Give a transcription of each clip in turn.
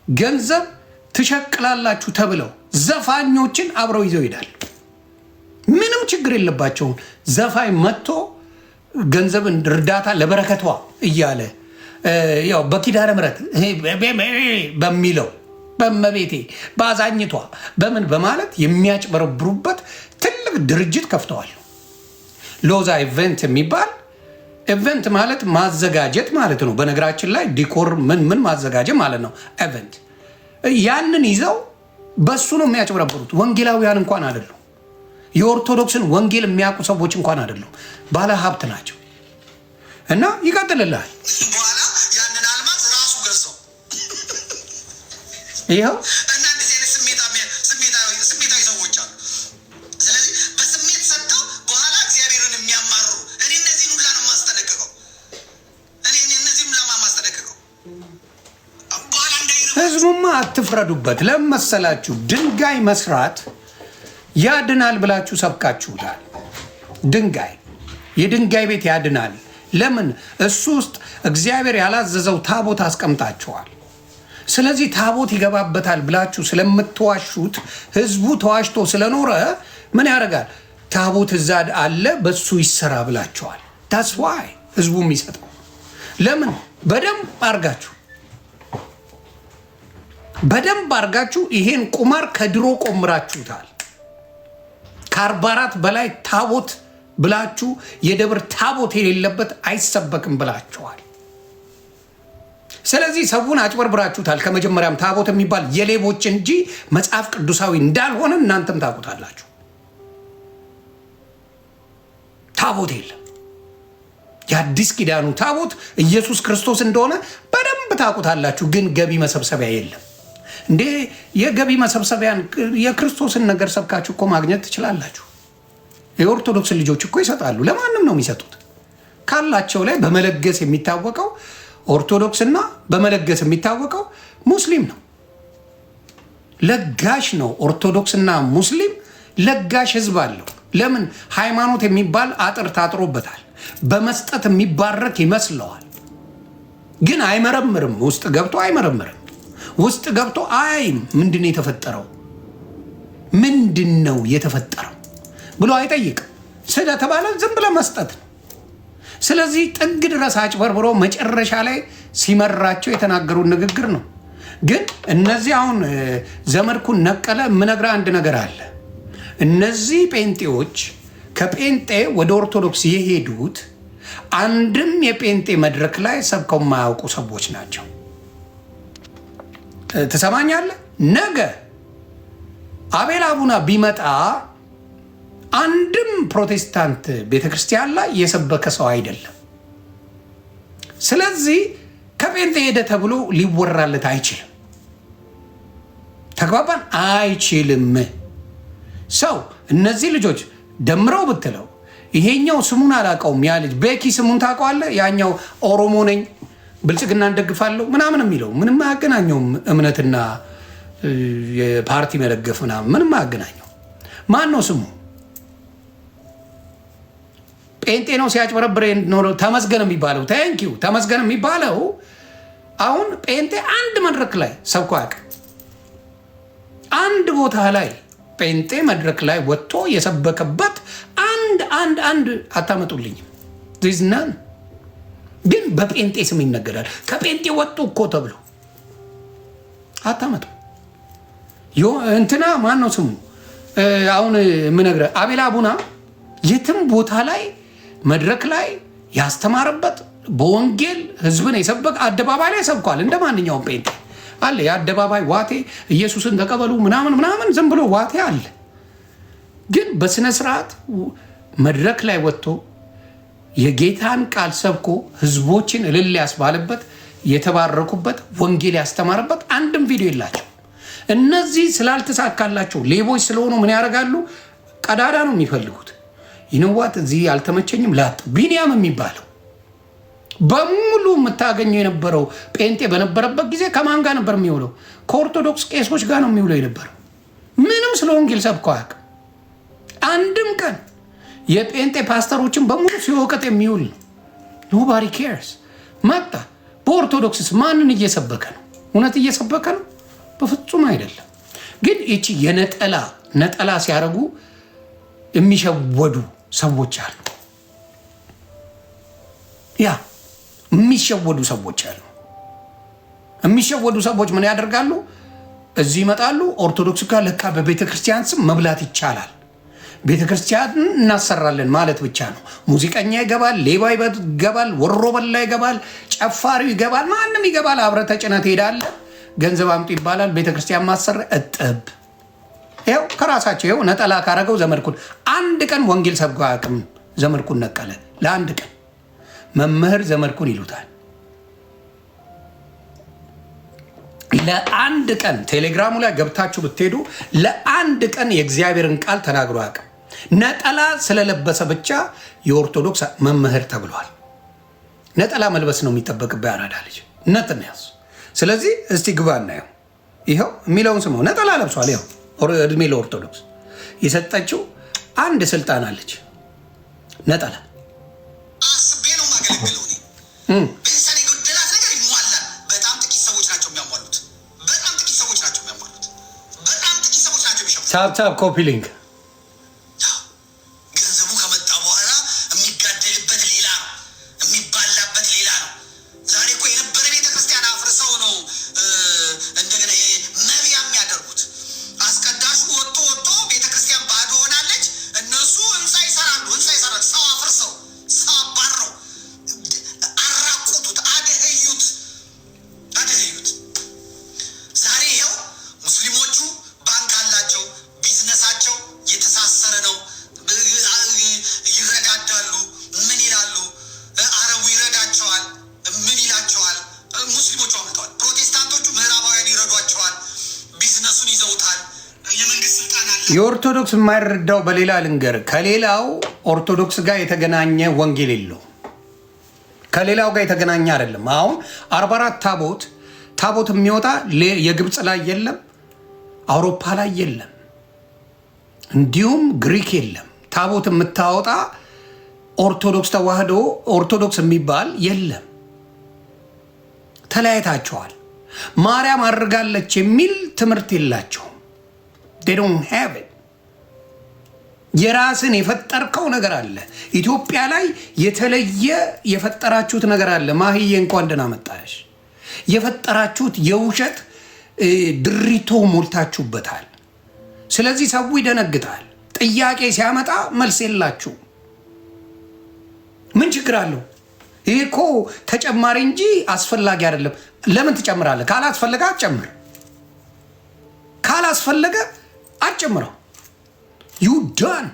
ገንዘብ ትሸቅላላችሁ ተብለው ዘፋኞችን አብረው ይዘው ይሄዳሉ። ምንም ችግር የለባቸውም። ዘፋኝ መጥቶ ገንዘብን እርዳታ ለበረከቷ እያለ ያው በኪዳነ ምሕረት በሚለው በመቤቴ በአዛኝቷ በምን በማለት የሚያጭበረብሩበት ትልቅ ድርጅት ከፍተዋል። ሎዛ ኢቨንት የሚባል ኢቨንት ማለት ማዘጋጀት ማለት ነው። በነገራችን ላይ ዲኮር ምን ማዘጋጀት ማለት ነው። ኢቨንት ያንን ይዘው በሱ ነው የሚያጭበረብሩት። ወንጌላውያን እንኳን አይደሉም። የኦርቶዶክስን ወንጌል የሚያውቁ ሰዎች እንኳን አይደሉም። ባለ ሀብት ናቸው። እና ይቀጥልልሃል። በኋላ ያንን አልማዝ ራሱ ገዛው። ይኸው እና እንደዚህ አይነት ስሜታዊ ሰዎች አሉ። ስለዚህ በስሜት ሰጥተው በኋላ እግዚአብሔርን የሚያማርሩ እኔ እነዚህን ሁላ ነው የማስጠነቅቀው። እነዚህን ሁላ ማስጠነቅቀው በኋላ ህዝቡማ አትፍረዱበት። ለምን መሰላችሁ? ድንጋይ መስራት ያድናል ብላችሁ ሰብካችሁታል። የድንጋይ ቤት ያድናል። ለምን? እሱ ውስጥ እግዚአብሔር ያላዘዘው ታቦት አስቀምጣችኋል። ስለዚህ ታቦት ይገባበታል ብላችሁ ስለምትዋሹት ህዝቡ ተዋሽቶ ስለኖረ ምን ያደርጋል? ታቦት እዛ አለ በሱ ይሰራ ብላችኋል። ታስ ዋይ ህዝቡ የሚሰጠው ለምን? በደንብ አርጋችሁ ይሄን ቁማር ከድሮ ቆምራችሁታል። ከ44 በላይ ታቦት ብላችሁ የደብር ታቦት የሌለበት አይሰበክም ብላችኋል። ስለዚህ ሰውን አጭበርብራችሁታል። ከመጀመሪያም ታቦት የሚባል የሌቦች እንጂ መጽሐፍ ቅዱሳዊ እንዳልሆነ እናንተም ታውቁታላችሁ። ታቦት የለም። የአዲስ ኪዳኑ ታቦት ኢየሱስ ክርስቶስ እንደሆነ በደንብ ታውቁታላችሁ። ግን ገቢ መሰብሰቢያ የለም። እንዴ የገቢ መሰብሰቢያን የክርስቶስን ነገር ሰብካችሁ እኮ ማግኘት ትችላላችሁ። የኦርቶዶክስ ልጆች እኮ ይሰጣሉ። ለማንም ነው የሚሰጡት። ካላቸው ላይ በመለገስ የሚታወቀው ኦርቶዶክስና በመለገስ የሚታወቀው ሙስሊም ነው። ለጋሽ ነው። ኦርቶዶክስና ሙስሊም ለጋሽ ህዝብ አለው። ለምን? ሃይማኖት የሚባል አጥር ታጥሮበታል። በመስጠት የሚባረክ ይመስለዋል። ግን አይመረምርም። ውስጥ ገብቶ አይመረምርም። ውስጥ ገብቶ አይም ምንድን ነው የተፈጠረው፣ ምንድን ነው የተፈጠረው ብሎ አይጠይቅም። ስለተባለ ዝም ብለ መስጠት ነው። ስለዚህ ጥግ ድረስ አጭበርብሮ መጨረሻ ላይ ሲመራቸው የተናገሩት ንግግር ነው። ግን እነዚህ አሁን ዘመድኩን ነቀለ የምነግረ አንድ ነገር አለ። እነዚህ ጴንጤዎች ከጴንጤ ወደ ኦርቶዶክስ የሄዱት አንድም የጴንጤ መድረክ ላይ ሰብከው የማያውቁ ሰዎች ናቸው። ትሰማኛለህ? ነገ አቤል አቡና ቢመጣ አንድም ፕሮቴስታንት ቤተክርስቲያን ላይ የሰበከ ሰው አይደለም። ስለዚህ ከጴንጤ ሄደ ተብሎ ሊወራለት አይችልም። ተግባባን? አይችልም። ሰው እነዚህ ልጆች ደምረው ብትለው ይሄኛው ስሙን አላውቀውም፣ ያ ልጅ ቤኪ ስሙን ታውቀዋለህ? ያኛው ኦሮሞ ነኝ ብልጽግና እንደግፋለሁ ምናምን የሚለው ምንም አያገናኘውም። እምነትና የፓርቲ መደገፍ ምንም አያገናኘው። ማን ነው ስሙ? ጴንጤ ነው ሲያጭበረብር ኖረው ተመስገን የሚባለው። ታንኪዩ ተመስገን የሚባለው አሁን ጴንጤ አንድ መድረክ ላይ ሰብኮ አያውቅም። አንድ ቦታ ላይ ጴንጤ መድረክ ላይ ወጥቶ የሰበከበት አንድ አታመጡልኝም። ዚዝናን ግን በጴንጤ ስም ይነገራል። ከጴንጤ ወጡ እኮ ተብሎ አታመጡ። እንትና ማን ነው ስሙ? አሁን የምነግርህ አቤል አቡና የትም ቦታ ላይ መድረክ ላይ ያስተማረበት በወንጌል ህዝብን የሰበከ አደባባይ ላይ ሰብኳል። እንደ ማንኛውም ጴንጤ አለ የአደባባይ ዋቴ፣ ኢየሱስን ተቀበሉ ምናምን ዝም ብሎ ዋቴ አለ። ግን በስነ ስርዓት መድረክ ላይ ወጥቶ የጌታን ቃል ሰብኮ ህዝቦችን እልል ያስባለበት የተባረኩበት ወንጌል ያስተማረበት አንድም ቪዲዮ የላቸው። እነዚህ ስላልተሳካላቸው ሌቦች ስለሆኑ ምን ያደርጋሉ? ቀዳዳ ነው የሚፈልጉት። ይንዋት እዚህ አልተመቸኝም ላጥ ቢንያም የሚባለው በሙሉ የምታገኘው የነበረው ጴንጤ በነበረበት ጊዜ ከማን ጋር ነበር የሚውለው? ከኦርቶዶክስ ቄሶች ጋር ነው የሚውለው የነበረው። ምንም ስለ ወንጌል ሰብኮ አያውቅም። አንድም ቀን የጴንጤ ፓስተሮችን በሙሉ ሲወቀጥ የሚውል ነው። ኖባዲ ኬርስ። መጣ በኦርቶዶክስስ ማንን እየሰበከ ነው? እውነት እየሰበከ ነው? በፍጹም አይደለም። ግን ይቺ ነጠላ ሲያደርጉ የሚሸወዱ ሰዎች አሉ። የሚሸወዱ ሰዎች ምን ያደርጋሉ? እዚህ ይመጣሉ። ኦርቶዶክስ ጋር ለካ በቤተ ክርስቲያን ስም መብላት ይቻላል፣ ቤተ ክርስቲያን እናሰራለን ማለት ብቻ ነው። ሙዚቀኛ ይገባል፣ ሌባ ይገባል፣ ወሮ በላ ይገባል፣ ጨፋሪው ይገባል፣ ማንም ይገባል። አብረህ ተጭነህ ትሄዳለህ፣ ገንዘብ አምጡ ይባላል። ቤተ ክርስቲያን ማሰራ እጥብ። ይኸው ከራሳቸው ይኸው ነጠላ ካረገው ዘመድኩን አንድ ቀን ወንጌል ሰብኮ አያውቅም። ዘመድኩን ነቀለ ለአንድ ቀን መምህር ዘመድኩን ይሉታል። ለአንድ ቀን ቴሌግራሙ ላይ ገብታችሁ ብትሄዱ ለአንድ ቀን የእግዚአብሔርን ቃል ተናግሮ አያውቅም። ነጠላ ስለለበሰ ብቻ የኦርቶዶክስ መምህር ተብሏል። ነጠላ መልበስ ነው የሚጠበቅበት። ያራዳ ልጅ ነጥን ያዝ። ስለዚህ እስቲ ግባ እናየው። ይኸው የሚለውን ስመው ነጠላ ለብሷል። ይኸው እድሜ ለኦርቶዶክስ የሰጠችው አንድ ስልጣን አለች። ነጠላ አስቤ ነው ማገለግለው ቤተሰብ የጎደላት ነገር ይሟላል። በጣም ጥቂት ሰዎች ናቸው የሚያሟሉት። በጣም ጥቂት ሰዎች ናቸው የሚሸፉት። ታፕ ኮፒ ሊንክ ገንዘቡ ከመጣ በኋላ የሚጋደልበት ሌላ ነው፣ የሚባላበት ሌላ ነው። ዛሬ እኮ የነበረ ቤተክርስቲያን አፍርሰው ነው እንደገና ነቢያ የሚያደርጉት። አስቀዳሹ ወጥቶ ቤተክርስቲያን ባዶ ሆናለች። እነሱ ህንፃ ይሰራሉ። ሰው አፍርሰው ሰው አባረው አራቁቱት፣ አደህዩት። ዛሬ ይኸው ሙስሊሞቹ ባንክ አላቸው፣ ቢዝነሳቸው የተሳሰረ ነው። ይረዳዳሉ። ምን ይላሉ? አረቡ ይረዳቸዋል። ምን ይላቸዋል? ሙስሊሞቹ አምልጠዋል። ፕሮቴስታንቶቹ ምዕራባውያን ይረዷቸዋል። ቢዝነሱን ይዘውታል። የመንግስት ስልጣን አለ። የኦርቶዶክስ የማይረዳው በሌላ ልንገር፣ ከሌላው ኦርቶዶክስ ጋር የተገናኘ ወንጌል የለው። ከሌላው ጋር የተገናኘ አይደለም። አሁን 44 ታቦት የሚወጣ የግብፅ ላይ የለም፣ አውሮፓ ላይ የለም፣ እንዲሁም ግሪክ የለም። ታቦት የምታወጣ ኦርቶዶክስ ተዋህዶ ኦርቶዶክስ የሚባል የለም። ተለያይታቸዋል። ማርያም አድርጋለች የሚል ትምህርት የላቸውም። they don't have it። የራስን የፈጠርከው ነገር አለ። ኢትዮጵያ ላይ የተለየ የፈጠራችሁት ነገር አለ። ማህዬ እንኳን ደህና መጣሽ። የፈጠራችሁት የውሸት ድሪቶ ሞልታችሁበታል። ስለዚህ ሰው ይደነግጣል። ጥያቄ ሲያመጣ መልስ የላችሁ። ምን ችግር አለው? ይሄ እኮ ተጨማሪ እንጂ አስፈላጊ አይደለም። ለምን ትጨምራለህ? ካላስፈለገ አትጨምር። ካላስፈለገ አትጨምረው። ዩዳን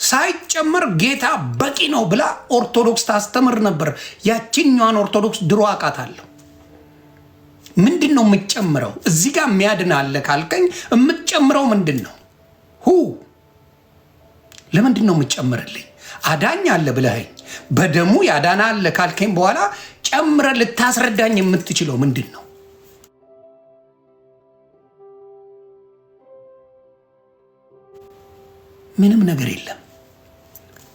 ሳይጨመር ጌታ በቂ ነው ብላ ኦርቶዶክስ ታስተምር ነበር። ያችኛዋን ኦርቶዶክስ ድሮ አውቃታለሁ። ምንድን ነው የምትጨምረው? እዚህ ጋር የሚያድን አለ ካልከኝ የምትጨምረው ምንድን ነው? ለምንድን ነው የምትጨምርልኝ? አዳኝ አለ ብለኸኝ በደሙ ያዳና አለ ካልከኝ በኋላ ጨምረ ልታስረዳኝ የምትችለው ምንድን ነው? ምንም ነገር የለም።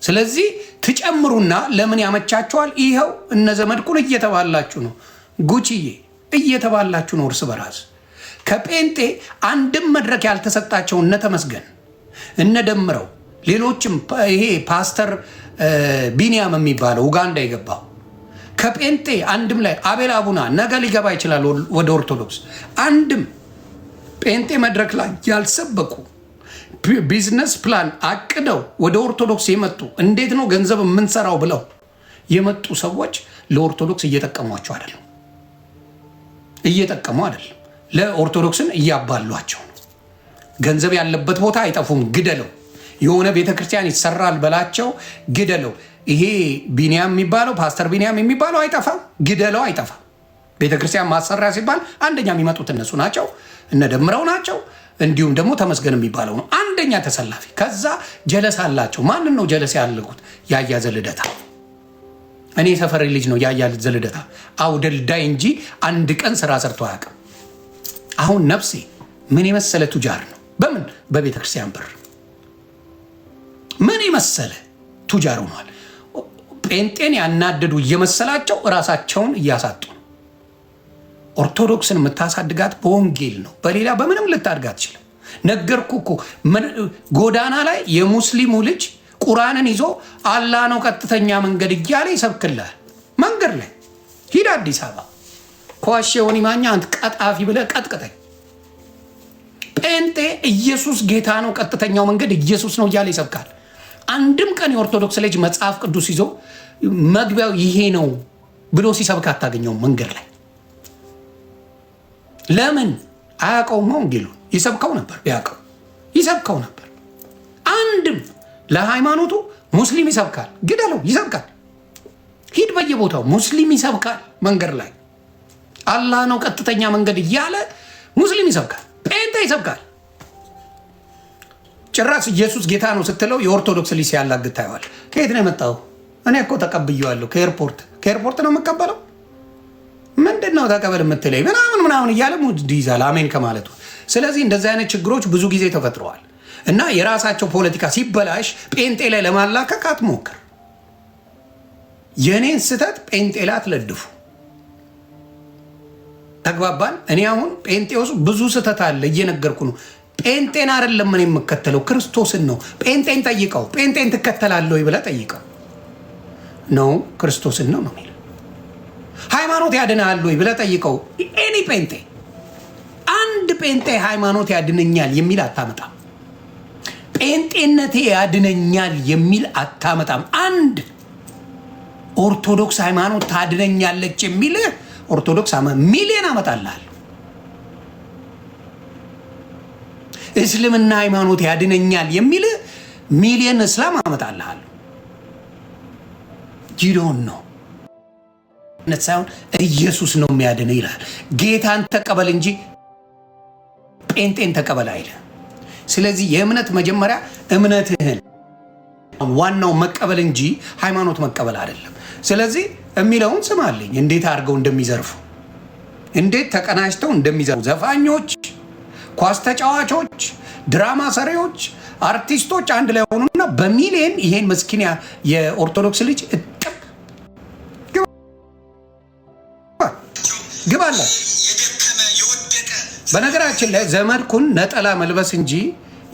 ስለዚህ ትጨምሩና ለምን ያመቻቸዋል? ይኸው እነ ዘመድኩን እየተባላችሁ ነው፣ ጉቺዬ እየተባላችሁ ነው እርስ በራስ ከጴንጤ አንድም መድረክ ያልተሰጣቸው እነ ተመስገን እነ ደምረው ሌሎችም ይሄ ፓስተር ቢኒያም የሚባለው ኡጋንዳ የገባው ከጴንጤ አንድም ላይ አቤል አቡና ነገ ሊገባ ይችላል ወደ ኦርቶዶክስ። አንድም ጴንጤ መድረክ ላይ ያልሰበኩ ቢዝነስ ፕላን አቅደው ወደ ኦርቶዶክስ የመጡ እንዴት ነው ገንዘብ የምንሰራው ብለው የመጡ ሰዎች ለኦርቶዶክስ እየጠቀሟቸው አይደለም፣ ለኦርቶዶክስን እያባሏቸው ነው። ገንዘብ ያለበት ቦታ አይጠፉም፣ ግደለው። የሆነ ቤተክርስቲያን ይሰራል በላቸው፣ ግደለው። ይሄ ቢኒያም የሚባለው ፓስተር ቢኒያም የሚባለው አይጠፋም፣ ግደለው፣ አይጠፋም። ቤተክርስቲያን ማሰሪያ ሲባል አንደኛ የሚመጡት እነሱ ናቸው፣ እነ ደምረው ናቸው። እንዲሁም ደግሞ ተመስገን የሚባለው ነው አንደኛ ተሰላፊ። ከዛ ጀለስ አላቸው። ማንን ነው ጀለስ ያለጉት? ያያ ዘልደታ። እኔ ሰፈሬ ልጅ ነው ያያ ዘልደታ፣ አውደልዳይ እንጂ አንድ ቀን ስራ ሰርቶ አያውቅም። አሁን ነፍሴ ምን የመሰለ ቱጃር ነው። በምን በቤተክርስቲያን ብር ምን የመሰለ ቱጃር ሆኗል። ጴንጤን ያናደዱ እየመሰላቸው እራሳቸውን እያሳጡ ነው። ኦርቶዶክስን የምታሳድጋት በወንጌል ነው። በሌላ በምንም ልታድግ አትችልም። ነገርኩ እኮ ጎዳና ላይ የሙስሊሙ ልጅ ቁርአንን ይዞ አላህ ነው ቀጥተኛ መንገድ እያለ ይሰብክልሃል። መንገድ ላይ ሂድ፣ አዲስ አበባ ከዋሼ ሆኒ ማኛ አንተ ቀጣፊ ብለህ ቀጥቅጠኝ። ጴንጤ ኢየሱስ ጌታ ነው ቀጥተኛው መንገድ ኢየሱስ ነው እያለ ይሰብካል። አንድም ቀን የኦርቶዶክስ ልጅ መጽሐፍ ቅዱስ ይዞ መግቢያው ይሄ ነው ብሎ ሲሰብክ አታገኘውም መንገድ ላይ። ለምን አያውቀውም? ወንጌሉን ይሰብከው ነበር፣ ቢያውቀው ይሰብከው ነበር። አንድም ለሃይማኖቱ ሙስሊም ይሰብካል፣ ግደለው ይሰብካል። ሂድ በየቦታው ሙስሊም ይሰብካል። መንገድ ላይ አላህ ነው ቀጥተኛ መንገድ እያለ ሙስሊም ይሰብካል፣ ጴንጤ ይሰብካል። ጭራሽ ኢየሱስ ጌታ ነው ስትለው የኦርቶዶክስ ልጅ ሲያላግጥ ታየዋል። ከየት ነው የመጣው? እኔ እኮ ተቀብዬዋለሁ ከኤርፖርት ነው የምቀበለው። ምንድን ነው ተቀበል የምትለኝ ምናምን እያለ ሙድ ይዛል አሜን ከማለቱ። ስለዚህ እንደዚህ አይነት ችግሮች ብዙ ጊዜ ተፈጥረዋል እና የራሳቸው ፖለቲካ ሲበላሽ ጴንጤ ላይ ለማላከክ አትሞክር። የኔን ስህተት ጴንጤ ላይ አትለድፉ። ተግባባን? እኔ አሁን ጴንጤ ውስጥ ብዙ ስህተት አለ እየነገርኩ ነው። ጴንጤን አይደለም እኔ የምከተለው ክርስቶስን ነው። ጴንጤን ጠይቀው። ጴንጤን ትከተላለህ ወይ ብለህ ጠይቀው። ነው ክርስቶስን ነው ነው የሚለው። ሃይማኖት ያድናል ወይ ብለህ ጠይቀው። ኤኒ ጴንጤ አንድ ጴንጤ ሃይማኖት ያድነኛል የሚል አታመጣም። ጴንጤነቴ ያድነኛል የሚል አታመጣም። አንድ ኦርቶዶክስ ሃይማኖት ታድነኛለች የሚል ኦርቶዶክስ ሚሊዮን አመጣልሃል። እስልምና ሃይማኖት ያድነኛል የሚል ሚሊዮን እስላም አመጣልሃል። ጂዶን ነው ሳይሆን ኢየሱስ ነው የሚያድን ይላል። ጌታን ተቀበል እንጂ ጴንጤን ተቀበል አይልህ። ስለዚህ የእምነት መጀመሪያ እምነትህን ዋናው መቀበል እንጂ ሃይማኖት መቀበል አይደለም። ስለዚህ የሚለውን ስማልኝ፣ እንዴት አድርገው እንደሚዘርፉ፣ እንዴት ተቀናጅተው እንደሚዘርፉ ዘፋኞች፣ ኳስ ተጫዋቾች፣ ድራማ ሰሪዎች፣ አርቲስቶች አንድ ላይ ሆኑና በሚሊየን ይሄን መስኪን የኦርቶዶክስ ልጅ እጥብ ግባለ። በነገራችን ላይ ዘመድኩን ነጠላ መልበስ እንጂ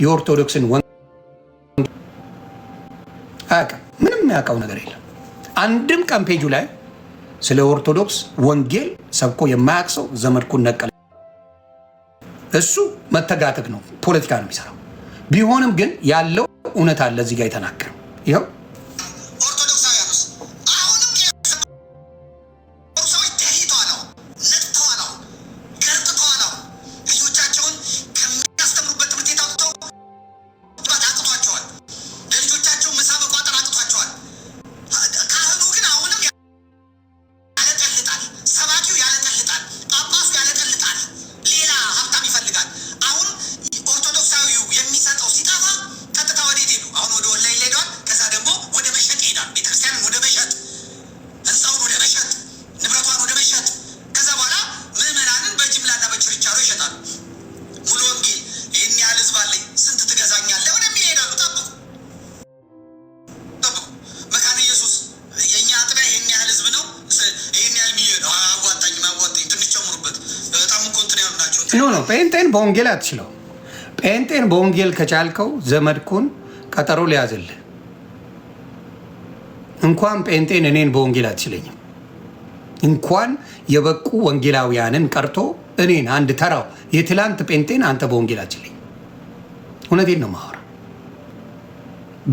የኦርቶዶክስን አያውቅም። ምንም ያውቀው ነገር የለም። አንድም ቀን ፔጁ ላይ ስለ ኦርቶዶክስ ወንጌል ሰብኮ የማያውቅ ሰው ዘመድኩን ነቀለ። እሱ መተጋተግ ነው፣ ፖለቲካ ነው የሚሰራው። ቢሆንም ግን ያለው እውነት አለ እዚህ ጋር የተናገረው ይኸው። ኖ ጴንጤን በወንጌል አትችለው። ጴንጤን በወንጌል ከቻልከው ዘመድኩን ቀጠሮ ሊያዝልህ። እንኳን ጴንጤን እኔን በወንጌል አትችለኝም። እንኳን የበቁ ወንጌላውያንን ቀርቶ እኔን አንድ ተራው የትላንት ጴንጤን አንተ በወንጌል አትችለኝም። እውነቴን ነው ማወራ።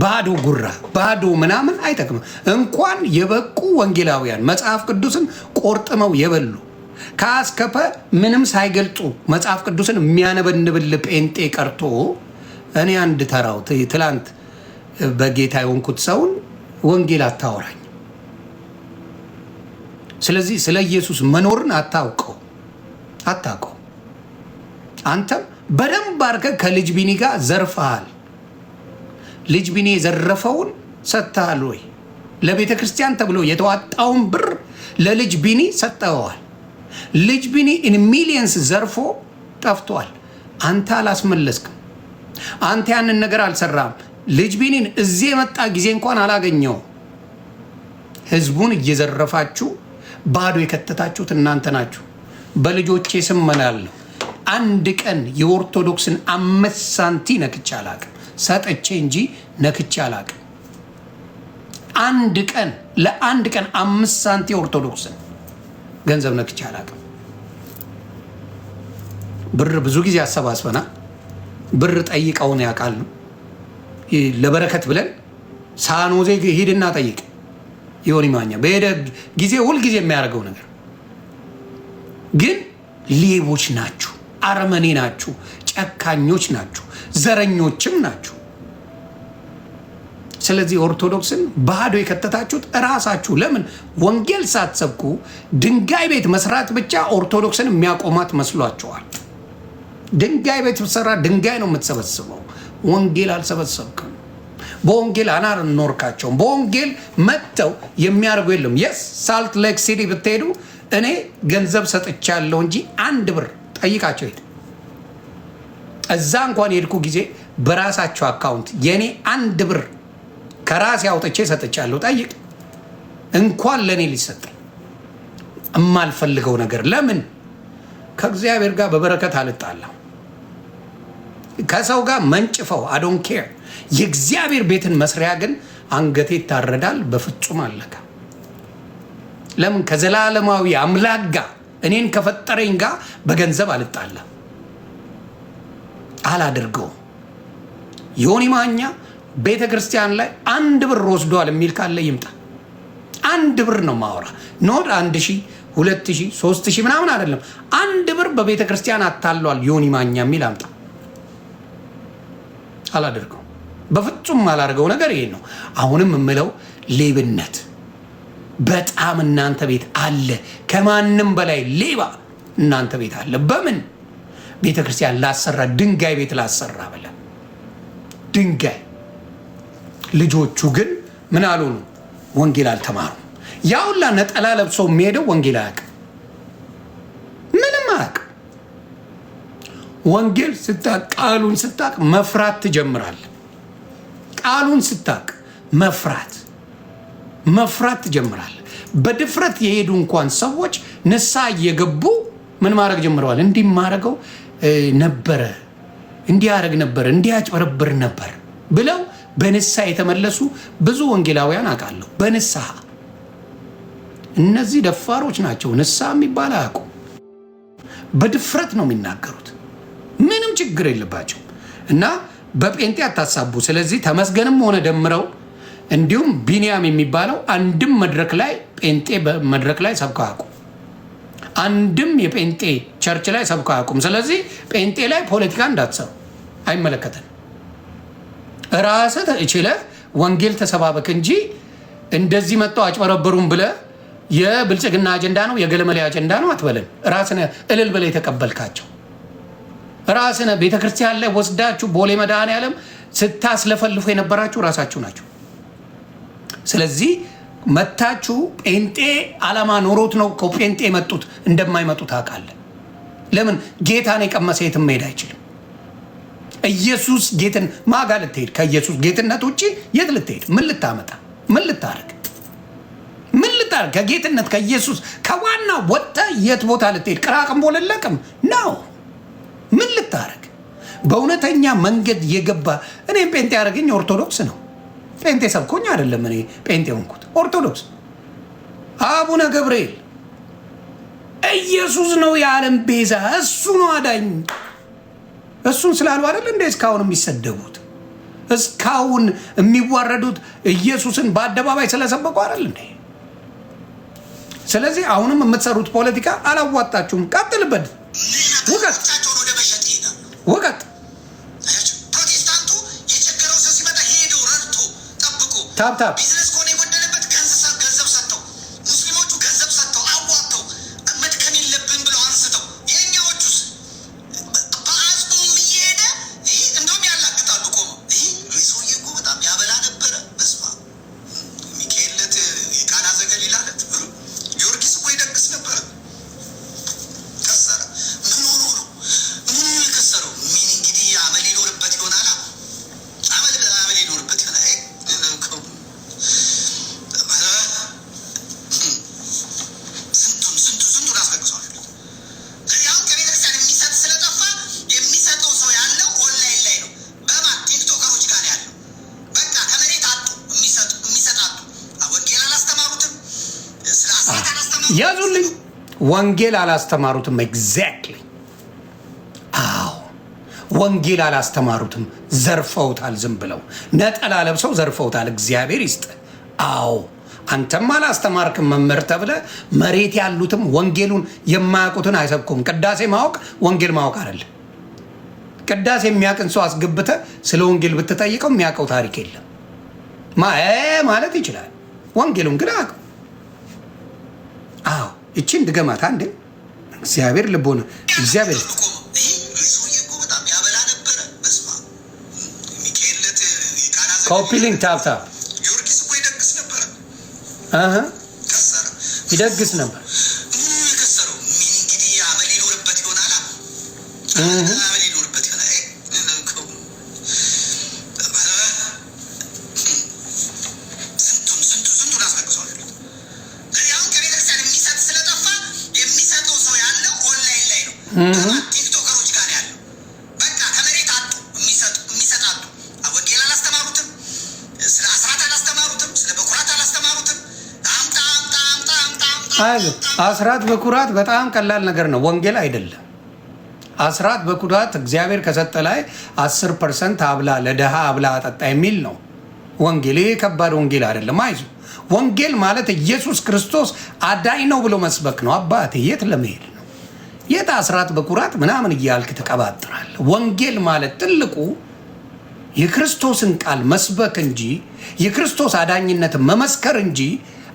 ባዶ ጉራ ባዶ ምናምን አይጠቅምም። እንኳን የበቁ ወንጌላውያን መጽሐፍ ቅዱስን ቆርጥመው የበሉ ከአስከፈ ምንም ሳይገልጡ መጽሐፍ ቅዱስን የሚያነበንብል ጴንጤ ቀርቶ እኔ አንድ ተራው ትላንት በጌታ የሆንኩት ሰውን ወንጌል አታወራኝ። ስለዚህ ስለ ኢየሱስ መኖርን አታውቀው። አንተም በደንብ አድርገህ ከልጅ ቢኒ ጋር ዘርፈሃል። ልጅ ቢኒ የዘረፈውን ሰጥተሃል ወይ? ለቤተ ክርስቲያን ተብሎ የተዋጣውን ብር ለልጅ ቢኒ ሰጥተዋል። ልጅ ቢኒ ኢን ሚሊየንስ ዘርፎ ጠፍቷል። አንተ አላስመለስክም። አንተ ያንን ነገር አልሰራም። ልጅ ቢኒን እዚህ የመጣ ጊዜ እንኳን አላገኘው። ህዝቡን እየዘረፋችሁ ባዶ የከተታችሁት እናንተ ናችሁ። በልጆቼ ስም ምናለሁ። አንድ ቀን የኦርቶዶክስን 5 ሳንቲ ነክቼ አላቅም። ሰጥቼ እንጂ ነክቼ አላቅም። አንድ ቀን ለአንድ ቀን 5 ሳንቲ ኦርቶዶክስን ገንዘብ ነክቼ አላቅም። ብር ብዙ ጊዜ አሰባስበና ብር ጠይቀውን ያውቃሉ። ለበረከት ብለን ሳኖዜ ሂድና ጠይቅ። ዮኒ ማኛ በሄደ ጊዜ ሁልጊዜ የሚያደርገው ነገር ግን ሌቦች ናችሁ፣ አረመኔ ናችሁ፣ ጨካኞች ናችሁ፣ ዘረኞችም ናችሁ። ስለዚህ ኦርቶዶክስን ባዶ የከተታችሁት እራሳችሁ። ለምን ወንጌል ሳትሰብኩ ድንጋይ ቤት መስራት ብቻ ኦርቶዶክስን የሚያቆማት መስሏችኋል? ድንጋይ ቤት ብትሰራ ድንጋይ ነው የምትሰበስበው። ወንጌል አልሰበሰብክም። በወንጌል አናኖርካቸውም። በወንጌል መጥተው የሚያደርጉ የለም። የስ ሳልት ሌክ ሲቲ ብትሄዱ እኔ ገንዘብ ሰጥቻለሁ እንጂ 1 ብር ጠይቃቸው ሄድ። እዛ እንኳን የሄድኩ ጊዜ በራሳቸው አካውንት የኔ 1 ብር ከራሴ አውጥቼ ሰጥቻለሁ። ጠይቅ። እንኳን ለእኔ ሊሰጠኝ የማልፈልገው ነገር ለምን ከእግዚአብሔር ጋር በበረከት አልጣላም። ከሰው ጋር መንጭፈው አዶን ኬር። የእግዚአብሔር ቤትን መስሪያ ግን አንገቴ ይታረዳል። በፍጹም አለካ። ለምን ከዘላለማዊ አምላክ ጋር እኔን ከፈጠረኝ ጋር በገንዘብ አልጣላም፣ አላደርገውም። ዮኒ ማኛ ቤተ ክርስቲያን ላይ 1 ብር ወስዷል የሚል ካለ ይምጣ። 1 ብር ነው ማወራ። ኖት 1000 2000 3000 ምናምን አይደለም። 1 ብር በቤተ ክርስቲያን አታሏል ዮኒ ማኛ የሚል አምጣ። አላደርገው፣ በፍጹም አላደርገው ነገር ይሄ ነው። አሁንም የምለው ሌብነት በጣም እናንተ ቤት አለ። ከማንም በላይ ሌባ እናንተ ቤት አለ። በምን ቤተ ክርስቲያን ላሰራ፣ ድንጋይ ቤት ላሰራ በለ ድንጋይ። ልጆቹ ግን ምን አልሆኑ? ወንጌል አልተማሩም። ያውላ ነጠላ ለብሰው የሚሄደው ወንጌል አያውቅም፣ ምንም አያውቅም። ወንጌል ስታቅ፣ ቃሉን ስታቅ መፍራት ትጀምራለህ። ቃሉን ስታቅ መፍራት ትጀምራለህ። በድፍረት የሄዱ እንኳን ሰዎች ንስሐ እየገቡ ምን ማድረግ ጀምረዋል? እንዲህ ማድረገው ነበረ፣ እንዲያደርግ ነበር፣ እንዲያጭበረብር ነበር ብለው በንስሐ የተመለሱ ብዙ ወንጌላውያን አውቃለሁ። በንስሐ እነዚህ ደፋሮች ናቸው። ንስሐ የሚባል አያውቁም። በድፍረት ነው የሚናገሩት። ምንም ችግር የለባቸው እና በጴንጤ አታሳቡ። ስለዚህ ተመስገንም ሆነ ደምረው እንዲሁም ቢኒያም የሚባለው አንድም መድረክ ላይ ጴንጤ መድረክ ላይ ሰብከው አያውቁም። አንድም የጴንጤ ቸርች ላይ ሰብከው አያውቁም። ስለዚህ ጴንጤ ላይ ፖለቲካ እንዳትሰሩ፣ አይመለከተን። ራስህ ችለህ ወንጌል ተሰባበክ እንጂ እንደዚህ መጥተው አጭበረበሩም ብለህ የብልጽግና አጀንዳ ነው የገለመሌ አጀንዳ ነው አትበለን። ራስን እልል ብለህ የተቀበልካቸው ራስን ቤተክርስቲያን ላይ ወስዳችሁ ቦሌ መድኃኔዓለም ስታስለፈልፉ የነበራችሁ ራሳችሁ ናችሁ። ስለዚህ መታችሁ ጴንጤ ዓላማ ኖሮት ነው ከጴንጤ የመጡት እንደማይመጡ ታውቃለህ። ለምን ጌታን የቀመሰ የትም መሄድ አይችልም። ኢየሱስ ጌትን ማጋ ልትሄድ ከኢየሱስ ጌትነት ውጭ የት ልትሄድ? ምን ልታመጣ? ምን ልታረግ? ከጌትነት ከኢየሱስ ከዋና ወጥተህ የት ቦታ ልትሄድ? ቅራቅንቦ ልለቅም ነው? ምን ልታረግ? በእውነተኛ መንገድ የገባ እኔም ጴንጤ ያደረገኝ ኦርቶዶክስ ነው። ጴንጤ ሰብኮኝ አይደለም እኔ ጴንጤ ሆንኩት፣ ኦርቶዶክስ። አቡነ ገብርኤል ኢየሱስ ነው የዓለም ቤዛ፣ እሱ ነው አዳኝ። እሱን ስላሉ አይደል እንደ እስካሁን የሚሰደቡት፣ እስካሁን የሚዋረዱት ኢየሱስን በአደባባይ ስለሰበኩ አይደል እንዴ? ስለዚህ አሁንም የምትሰሩት ፖለቲካ አላዋጣችሁም። ቀጥልበት። ውቀት ፕሮቴስታንቱ የቸገረው ሰው ሲመጣ ሄዶ ረድቶ ጠብቆ ታብታብ ቢዝነስ ከሆነ የጎደለበት ገንዘብ ሰጥተው፣ ሙስሊሞቹ ገንዘብ ሰጥተው አዋጥተው መድከም የለብን ብለው አንስተው፣ የእኛዎቹስ በአጽሙም እየሄደ እንደውም ያላግጣሉ ቆመው። ይህ ሰውዬ እኮ በጣም ያበላ ነበረ። በስመ አብ ሚካኤል ዕለት የቃና ዘገሊላ ዕለት ጊዮርጊስ እኮ ይደግስ ነበረ። ከሰረ። ምን ሆኖ ነው? ምን የከሰረው? ምን እንግዲህ አመል ይኖርበት ይሆናል። አመል ይኖርበት ይሆናል። ያዙልኝ። ወንጌል አላስተማሩትም። ኤግዛክትሊ። አዎ ወንጌል አላስተማሩትም። ዘርፈውታል። ዝም ብለው ነጠላ ለብሰው ዘርፈውታል። እግዚአብሔር ይስጥ። አዎ አንተም አላስተማርክም መምህር ተብለ መሬት ያሉትም ወንጌሉን የማያውቁትን አይሰብኩም። ቅዳሴ ማወቅ ወንጌል ማወቅ አይደለም። ቅዳሴ የሚያውቅን ሰው አስገብተ ስለ ወንጌል ብትጠይቀው የሚያውቀው ታሪክ የለም ማለት ይችላል። ወንጌሉን ግን አያውቅም። አዎ እቺን ድገማት አንዴ። እግዚአብሔር ልቦና እግዚአብሔር ኮፒሊንግ ታፕታፕ ይደግስ ነበር። ቲክቶከሮች ጋር ያለው በቃ ከመሬት አጡ የሚሰጣጡ ወንጌል አላስተማሩትም። ስለ አስራት አላስተማሩትም። ስለ በኩራት አላስተማሩትም። አስራት በኩራት በጣም ቀላል ነገር ነው። ወንጌል አይደለም። አስራት በኩራት እግዚአብሔር ከሰጠ ላይ 10% አብላ ለድሃ አብላ አጠጣ የሚል ነው ወንጌል። ይሄ ከባድ ወንጌል አይደለም። አይዞ ወንጌል ማለት ኢየሱስ ክርስቶስ አዳኝ ነው ብሎ መስበክ ነው። አባቴ የት ለመሄድ ነው? የት አስራት በኩራት ምናምን እያልክ ተቀባጥራል። ወንጌል ማለት ትልቁ የክርስቶስን ቃል መስበክ እንጂ የክርስቶስ አዳኝነትን መመስከር እንጂ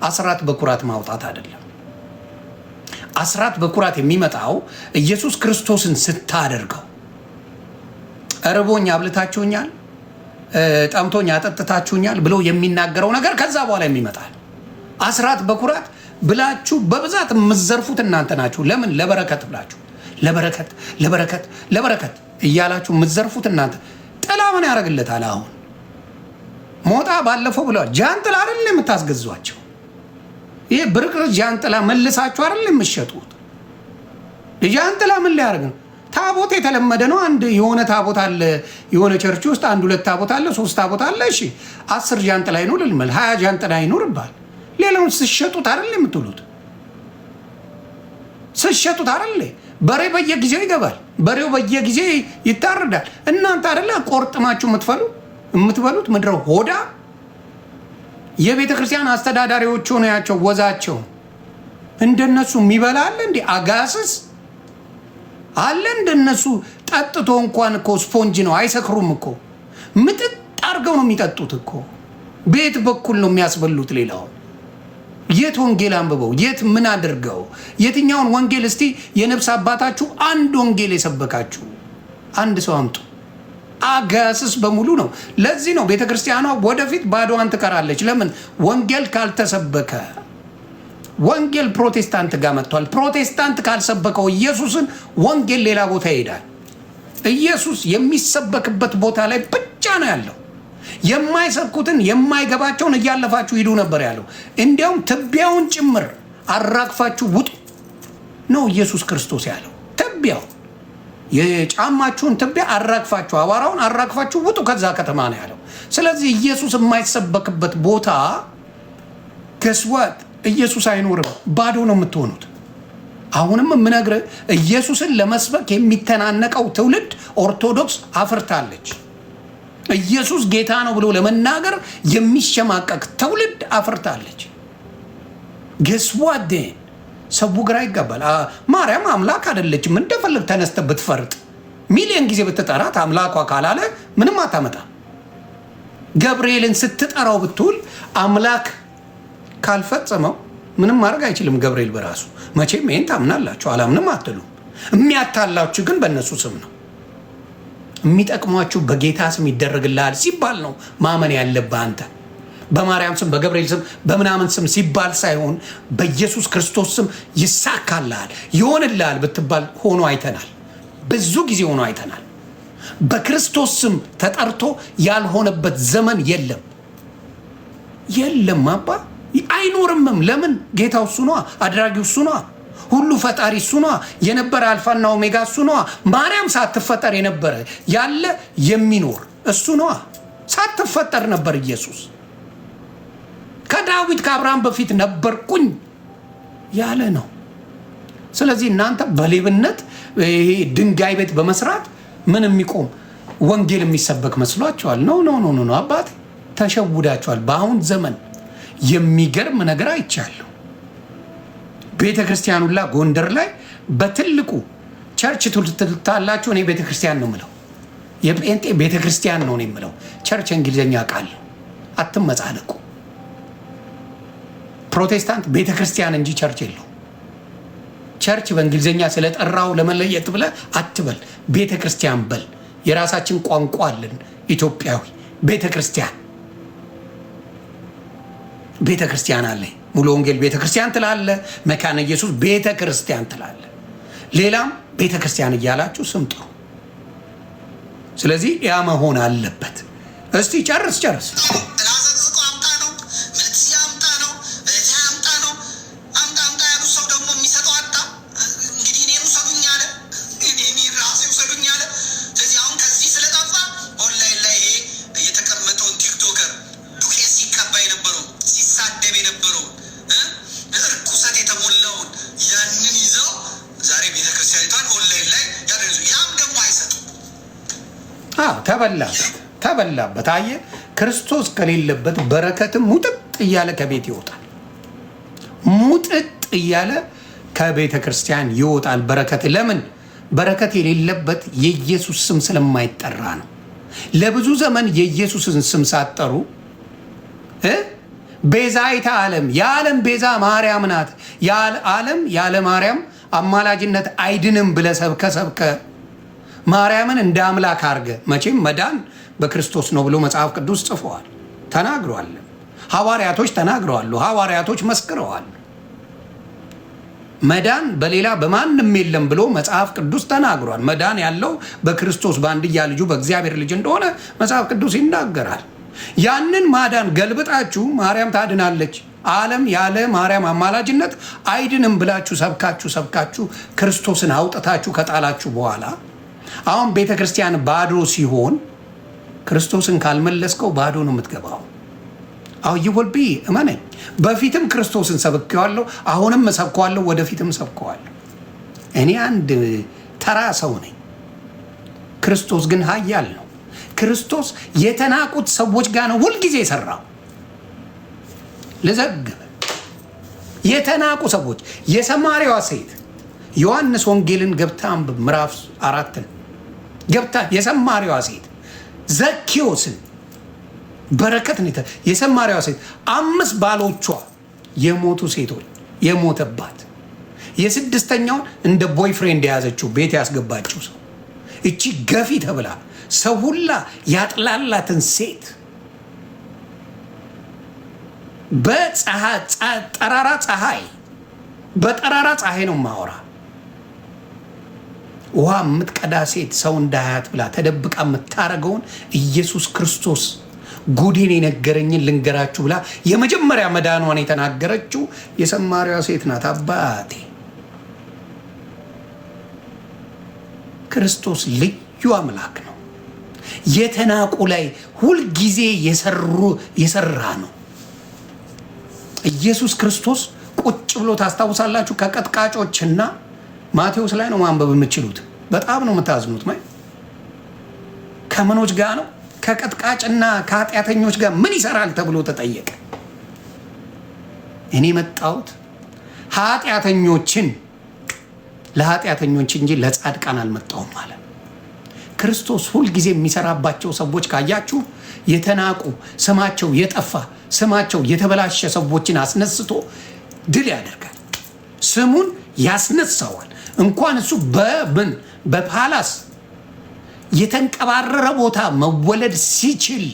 አስራት በኩራት ማውጣት አይደለም። አስራት በኩራት የሚመጣው ኢየሱስ ክርስቶስን ስታደርገው፣ እርቦኝ አብልታችሁኛል፣ ጠምቶኝ አጠጥታችሁኛል ብሎ የሚናገረው ነገር ከዛ በኋላ የሚመጣል። አስራት በኩራት ብላችሁ በብዛት የምትዘርፉት እናንተ ናችሁ። ለምን? ለበረከት ብላችሁ ለበረከት ለበረከት ለበረከት እያላችሁ የምትዘርፉት እናንተ። ጥላ ምን ያደርግለታል? አሁን ሞጣ ባለፈው ብለዋል። ጃንጥላ አይደል የምታስገዟቸው? ይሄ ብርቅርቅ ጃንጥላ መልሳችሁ አይደል የምትሸጡት? ጃንጥላ ምን ሊያደርግ ነው? ታቦት የተለመደ ነው። አንድ የሆነ ታቦት አለ፣ የሆነ ቸርች ውስጥ 1-2 ታቦት አለ፣ 3 ታቦት አለ። እሺ 10 ጃንጥላ ይኑር ልመል 20 ጃንጥላ ይኑር ይባል። ሌላውን ስሸጡት አይደል የምትሉት? ስሸጡት አይደል? በሬ በየጊዜው ይገባል፣ በሬው በየጊዜው ይታረዳል። እናንተ አይደል ቆርጥማችሁ የምትበሉት? ምድረ ሆዳ የቤተ ክርስቲያን አስተዳዳሪዎች ሆነያቸው ወዛቸው እንደነሱ የሚበላ አለ እንዴ? አጋስስ አለ እንደነሱ? ጠጥቶ እንኳን እኮ ስፖንጅ ነው፣ አይሰክሩም እኮ። ምጥጥ አድርገው ነው የሚጠጡት እኮ። ቤት በኩል ነው የሚያስበሉት ሌላውን። የት ወንጌል አንብበው? የት ምን አድርገው? የትኛውን ወንጌል? እስቲ የነፍስ አባታችሁ አንድ ወንጌል የሰበካችሁ አንድ ሰው አምጡ። አጋስስ በሙሉ ነው። ለዚህ ነው ቤተ ክርስቲያኗ ወደፊት ባዶዋን ትቀራለች። ለምን? ወንጌል ካልተሰበከ። ወንጌል ፕሮቴስታንት ጋር መጥቷል። ፕሮቴስታንት ካልሰበከው ኢየሱስን ወንጌል ሌላ ቦታ ይሄዳል። ኢየሱስ የሚሰበክበት ቦታ ላይ ብቻ ነው ያለው። የማይሰብኩትን የማይገባቸውን እያለፋችሁ ሂዱ ነበር ያለው። እንዲያውም ትቢያውን ጭምር አራግፋችሁ ውጡ ነው ኢየሱስ ክርስቶስ ያለው። ትቢያው የጫማችሁን ትቢያ አራግፋችሁ፣ አቧራውን አራግፋችሁ ውጡ ከዛ ከተማ ነው ያለው። ስለዚህ ኢየሱስ የማይሰበክበት ቦታ ገስዋት ኢየሱስ አይኖርም። ባዶ ነው የምትሆኑት። አሁንም የምነግርህ ኢየሱስን ለመስበክ የሚተናነቀው ትውልድ ኦርቶዶክስ አፍርታለች። ኢየሱስ ጌታ ነው ብሎ ለመናገር የሚሸማቀቅ ትውልድ አፍርታለች። ገስዋት ሰው ግራ ይገባል። ማርያም አምላክ አይደለችም። እንደፈለግ ተነስተ ብትፈርጥ ሚሊዮን ጊዜ ብትጠራት አምላኳ ካላለ ምንም አታመጣ። ገብርኤልን ስትጠራው ብትውል አምላክ ካልፈጸመው ምንም ማድረግ አይችልም። ገብርኤል በራሱ መቼም ይሄን ታምናላችሁ፣ አላምንም አትሉ። የሚያታላችሁ ግን በእነሱ ስም ነው። የሚጠቅሟችሁ በጌታ ስም ይደረግልሃል ሲባል ነው ማመን ያለብህ አንተ። በማርያም ስም፣ በገብርኤል ስም፣ በምናምን ስም ሲባል ሳይሆን በኢየሱስ ክርስቶስ ስም ይሳካልሃል፣ ይሆንልሃል ብትባል ሆኖ አይተናል። ብዙ ጊዜ ሆኖ አይተናል። በክርስቶስ ስም ተጠርቶ ያልሆነበት ዘመን የለም የለም። አባ አይኖርምም። ለምን? ጌታው እሱ ነዋ፣ አድራጊው እሱ ነዋ፣ ሁሉ ፈጣሪ እሱ ነዋ፣ የነበረ አልፋና ኦሜጋ እሱ ነዋ። ማርያም ሳትፈጠር የነበረ ያለ የሚኖር እሱ ነዋ። ሳትፈጠር ነበር ኢየሱስ። ከዳዊት ከአብርሃም በፊት ነበርኩኝ ያለ ነው። ስለዚህ እናንተ በሌብነት ይሄ ድንጋይ ቤት በመስራት ምን የሚቆም ወንጌል የሚሰበክ መስሏቸዋል? ኖ ኖ ኖ ኖ አባቴ ተሸውዳቸዋል። በአሁን ዘመን የሚገርም ነገር አይቻለሁ። ቤተ ክርስቲያኑላ ጎንደር ላይ በትልቁ ቸርች ትልታላችሁ። እኔ ቤተ ክርስቲያን ነው የምለው፣ የጴንጤ ቤተ ክርስቲያን ነው የምለው። ቸርች እንግሊዝኛ ቃል ነው፣ አትመጻደቁ። ፕሮቴስታንት ቤተ ክርስቲያን እንጂ ቸርች የለው። ቸርች በእንግሊዝኛ ስለጠራው ለመለየት ብለ አትበል፣ ቤተ ክርስቲያን በል። የራሳችን ቋንቋ አለን ኢትዮጵያዊ። ቤተ ክርስቲያን ቤተ ክርስቲያን አለ። ሙሉ ወንጌል ቤተ ክርስቲያን ትላለ፣ መካነ ኢየሱስ ቤተ ክርስቲያን ትላለ፣ ሌላም ቤተ ክርስቲያን እያላችሁ ስም ጥሩ። ስለዚህ ያ መሆን አለበት። እስቲ ጨርስ ተበላበት። አየ ክርስቶስ ከሌለበት በረከትም ሙጥጥ እያለ ከቤት ይወጣል። ሙጥጥ እያለ ከቤተ ክርስቲያን ይወጣል በረከት። ለምን? በረከት የሌለበት የኢየሱስ ስም ስለማይጠራ ነው። ለብዙ ዘመን የኢየሱስን ስም ሳትጠሩ ቤዛይተ ዓለም፣ የዓለም ቤዛ ማርያም ናት፣ ዓለም ያለ ማርያም አማላጅነት አይድንም ብለ ሰብከ ማርያምን እንደ አምላክ አርገ። መቼም መዳን በክርስቶስ ነው ብሎ መጽሐፍ ቅዱስ ጽፈዋል፣ ተናግረዋል። ሐዋርያቶች ተናግረዋል፣ ሐዋርያቶች መስክረዋል። መዳን በሌላ በማንም የለም ብሎ መጽሐፍ ቅዱስ ተናግሯል። መዳን ያለው በክርስቶስ በአንድያ ልጁ በእግዚአብሔር ልጅ እንደሆነ መጽሐፍ ቅዱስ ይናገራል። ያንን ማዳን ገልብጣችሁ ማርያም ታድናለች፣ ዓለም ያለ ማርያም አማላጅነት አይድንም ብላችሁ ሰብካችሁ ክርስቶስን አውጥታችሁ ከጣላችሁ በኋላ አሁን ቤተ ክርስቲያን ባዶ ሲሆን ክርስቶስን ካልመለስከው ባዶ ነው የምትገባው። አሁን ይወልቢ እመነኝ፣ በፊትም ክርስቶስን ሰብኬዋለሁ፣ አሁንም ሰብከዋለሁ፣ ወደፊትም ሰብከዋለሁ። እኔ አንድ ተራ ሰው ነኝ። ክርስቶስ ግን ኃያል ነው። ክርስቶስ የተናቁት ሰዎች ጋር ነው ሁልጊዜ የሰራው። ልዘግብ የተናቁ ሰዎች የሰማሪዋ ሴት ዮሐንስ ወንጌልን ገብታ አንብብ፣ ምዕራፍ 4 ገብታ የሰማሪዋ ሴት ዘኪዮስን በረከት ነው የሰማሪዋ ሴት 5 ባሎቿ የሞቱ ሴቶች የሞተባት የስድስተኛውን እንደ ቦይፍሬንድ የያዘችው ቤት ያስገባችው ሰው እቺ ገፊ ተብላ ሰው ሁላ ያጥላላትን ሴት በጠራራ ፀሐይ ነው ማወራ ውሃ የምትቀዳ ሴት ሰው እንዳያት ብላ ተደብቃ የምታረገውን ኢየሱስ ክርስቶስ ጉዴን የነገረኝን ልንገራችሁ ብላ የመጀመሪያ መዳኗን የተናገረችው የሰማሪያ ሴት ናት። አባቴ ክርስቶስ ልዩ አምላክ ነው። የተናቁ ላይ ሁልጊዜ የሰራ ነው። ኢየሱስ ክርስቶስ ቁጭ ብሎ ታስታውሳላችሁ ከቀጥቃጮችና ማቴዎስ ላይ ነው ማንበብ የምትችሉት። በጣም ነው የምታዝኑት። ከምኖች ጋር ነው? ከቀጥቃጭና ከኃጢአተኞች ጋር ምን ይሰራል ተብሎ ተጠየቀ። እኔ መጣሁት ለኃጢአተኞች እንጂ ለጻድቃን አልመጣሁም ማለት። ክርስቶስ ሁልጊዜ የሚሰራባቸው ሰዎች ካያችሁ የተናቁ ስማቸው የጠፋ ስማቸው የተበላሸ ሰዎችን አስነስቶ ድል ያደርጋል። ስሙን ያስነሳዋል። እንኳን እሱ በፓላስ የተንቀባረረ ቦታ መወለድ ሲችል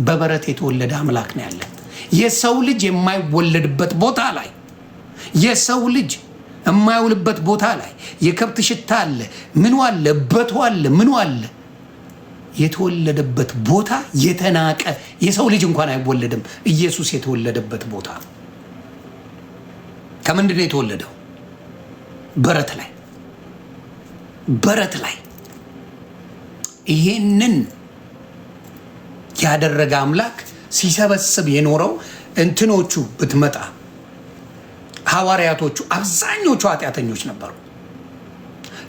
በበረት የተወለደ አምላክ ነው ያለን። የሰው ልጅ የማይወለድበት ቦታ ላይ የሰው ልጅ የማይውልበት ቦታ ላይ የከብት ሽታ አለ፣ ምኑ አለ፣ እበቱ አለ፣ ምኑ አለ። የተወለደበት ቦታ የተናቀ የሰው ልጅ እንኳን አይወለድም። ኢየሱስ የተወለደበት ቦታ ከምንድን ነው የተወለደው? በረት ላይ ይሄንን ያደረገ አምላክ ሲሰበስብ የኖረው እንትኖቹ ብትመጣ ሐዋርያቶቹ አብዛኞቹ ኃጢአተኞች ነበሩ።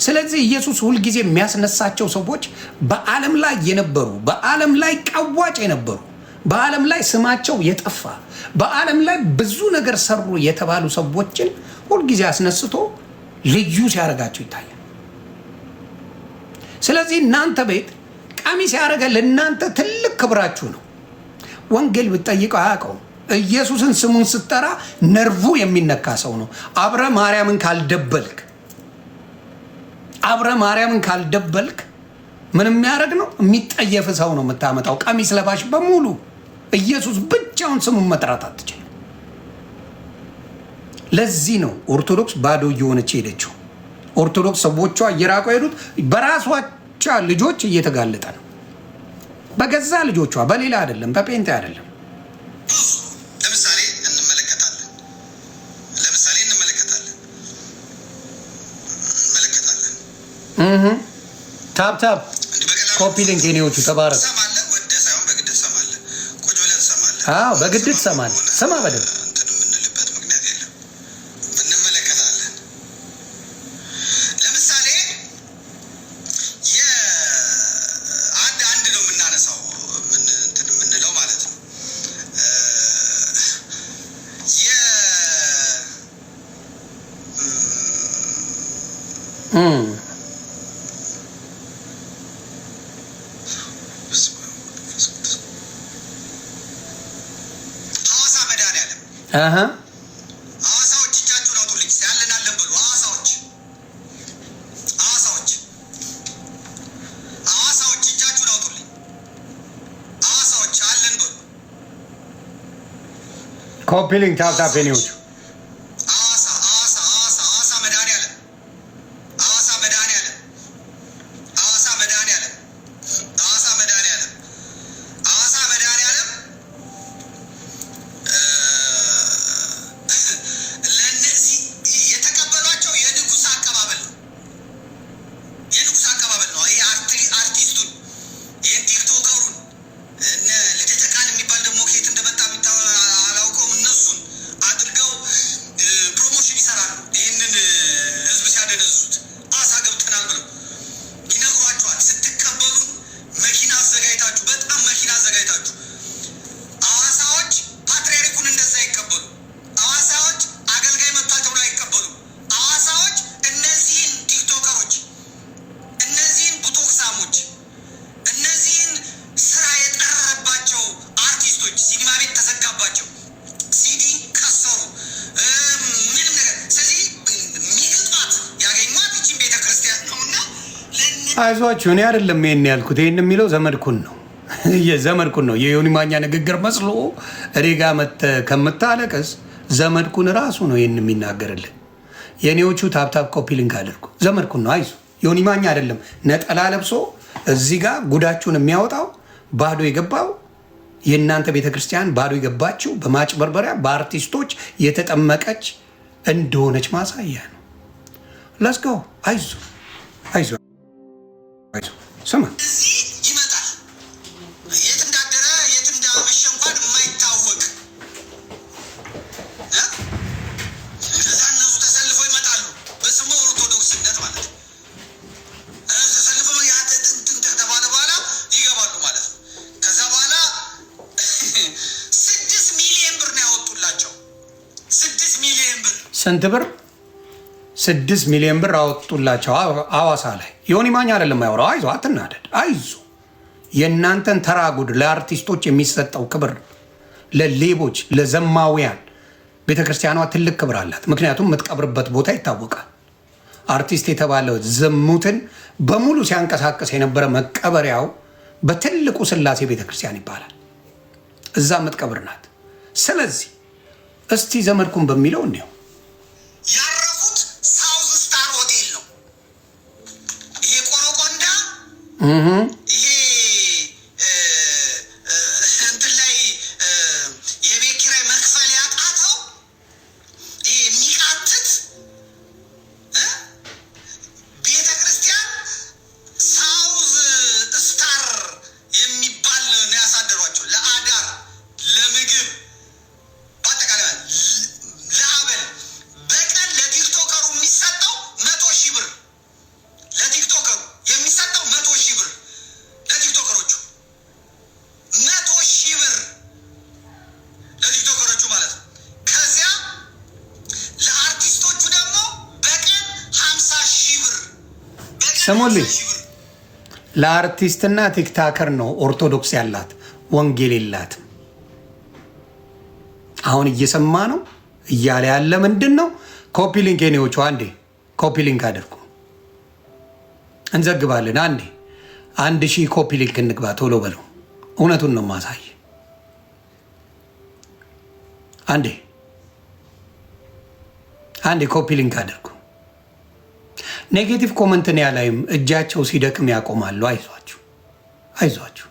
ስለዚህ ኢየሱስ ሁልጊዜ የሚያስነሳቸው ሰዎች በዓለም ላይ የነበሩ፣ በዓለም ላይ ቀዋጭ የነበሩ፣ በዓለም ላይ ስማቸው የጠፋ፣ በዓለም ላይ ብዙ ነገር ሰሩ የተባሉ ሰዎችን ሁልጊዜ አስነስቶ ልዩ ሲያደርጋቸው ይታያል። ስለዚህ እናንተ ቤት ቀሚስ ያደረገ ለእናንተ ትልቅ ክብራችሁ ነው። ወንጌል ብትጠይቀው አያውቀውም። ኢየሱስን ስሙን ስትጠራ ነርቡ የሚነካ ሰው ነው። አብረ ማርያምን ካልደበልክ ምን የሚያደርግ ነው? የሚጠየፍ ሰው ነው የምታመጣው። ቀሚስ ለባሽ በሙሉ ኢየሱስ ብቻውን ስሙን መጥራት አትችልም። ለዚህ ነው ኦርቶዶክስ ባዶ እየሆነች ሄደችው። ኦርቶዶክስ ሰዎቿ እየራቁ ሄዱት። በራሷ ልጆች እየተጋለጠ ነው። በገዛ ልጆቿ፣ በሌላ አይደለም፣ በጴንጤ አይደለም። ለምሳሌ እንመለከታለን ታፕ ኮፒ ሊንክ የኔዎቹ ተባረክ። አዎ በግድ ትሰማለህ። ስማ በደንብ ሐዋሳዎች እጃችሁን አውጡልኝ። ያለን አለን በሉ። ሐዋሳዎች እጃችሁን አውጡልኝ። ሐዋሳዎች አለን በሉ። ኮፒ ሊንክ ታፕ ኔዎቹ አይዟችሁ እኔ አይደለም ይሄን ያልኩት። ይሄን የሚለው ዘመድኩን ነው የዘመድኩን ነው። የዮኒ ማኛ ንግግር መስሎ እኔ ጋር ከምታለቀስ ዘመድኩን ራሱ ነው ይሄን የሚናገርልህ። የኔዎቹ ታፕ ኮፒ ሊንክ አድርጉ። ዘመድኩን ነው። አይዞህ ዮኒ ማኛ አይደለም ነጠላ ለብሶ እዚህ ጋር ጉዳችሁን የሚያወጣው ባዶ የገባው የእናንተ ቤተክርስቲያን ባዶ የገባችው በማጭበርበሪያ በአርቲስቶች የተጠመቀች እንደሆነች ማሳያ ነው። ሌትስ ጎ። አይዞህ ስማ ይመጣል። የት እንዳደረ የት እንዳመሸ እንኳን የማይታወቅ ከዛ እነሱ ተሰልፈው ይመጣሉ። በስመ ኦርቶዶክስነት ማለት ነው። ተሰልፈው ከተባለ በኋላ ይገባሉ ማለት ነው። ከዛ በኋላ 6 ሚሊዮን ብር ነው ያወጡላቸው። 6 ሚሊዮን ብር። ስንት ብር? 6 ሚሊዮን ብር አወጡላቸው ሐዋሳ ላይ። ዮኒ ማኛ አይደለም ያወራው። አይዞህ አትናደድ። አይዞህ የእናንተን ተራ ጉድ ለአርቲስቶች የሚሰጠው ክብር፣ ለሌቦች ለዘማውያን ቤተክርስቲያኗ ትልቅ ክብር አላት። ምክንያቱም የምትቀብርበት ቦታ ይታወቃል። አርቲስት የተባለ ዝሙትን በሙሉ ሲያንቀሳቀስ የነበረ መቀበሪያው በትልቁ ስላሴ ቤተክርስቲያን ይባላል። እዛ የምትቀብር ናት። ስለዚህ እስቲ ዘመድኩን በሚለው እንዲያው ያረፉት ሳውዝ ስታር ሆቴል ነው። ይሄ ቆረቆንዳ ይሄ እንትን ላይ የቤት ኪራይ መክፈል ያቃተው ይሄ የሚቃትት ቤተ ክርስቲያን ሳውዝ ስታር የሚባል ነው ያሳደሯቸው። ለአዳር ለምግብ በአጠቃላይ ለአበል ስሙልኝ፣ ለአርቲስትና ቲክታከር ነው ኦርቶዶክስ ያላት፣ ወንጌል የላትም። አሁን እየሰማ ነው እያለ ያለ ምንድን ነው? ኮፒ ሊንክ የኔዎቹ አንዴ ኮፒ ሊንክ አድርጉ፣ እንዘግባለን። አንዴ 1000 ኮፒ ሊንክ እንግባ፣ ቶሎ በለው። እውነቱን ነው ማሳይ። አንዴ ኮፒ ሊንክ አድርጉ። ኔጌቲቭ ኮመንትን ያላይም እጃቸው ሲደክም ያቆማሉ። አይዟችሁ፣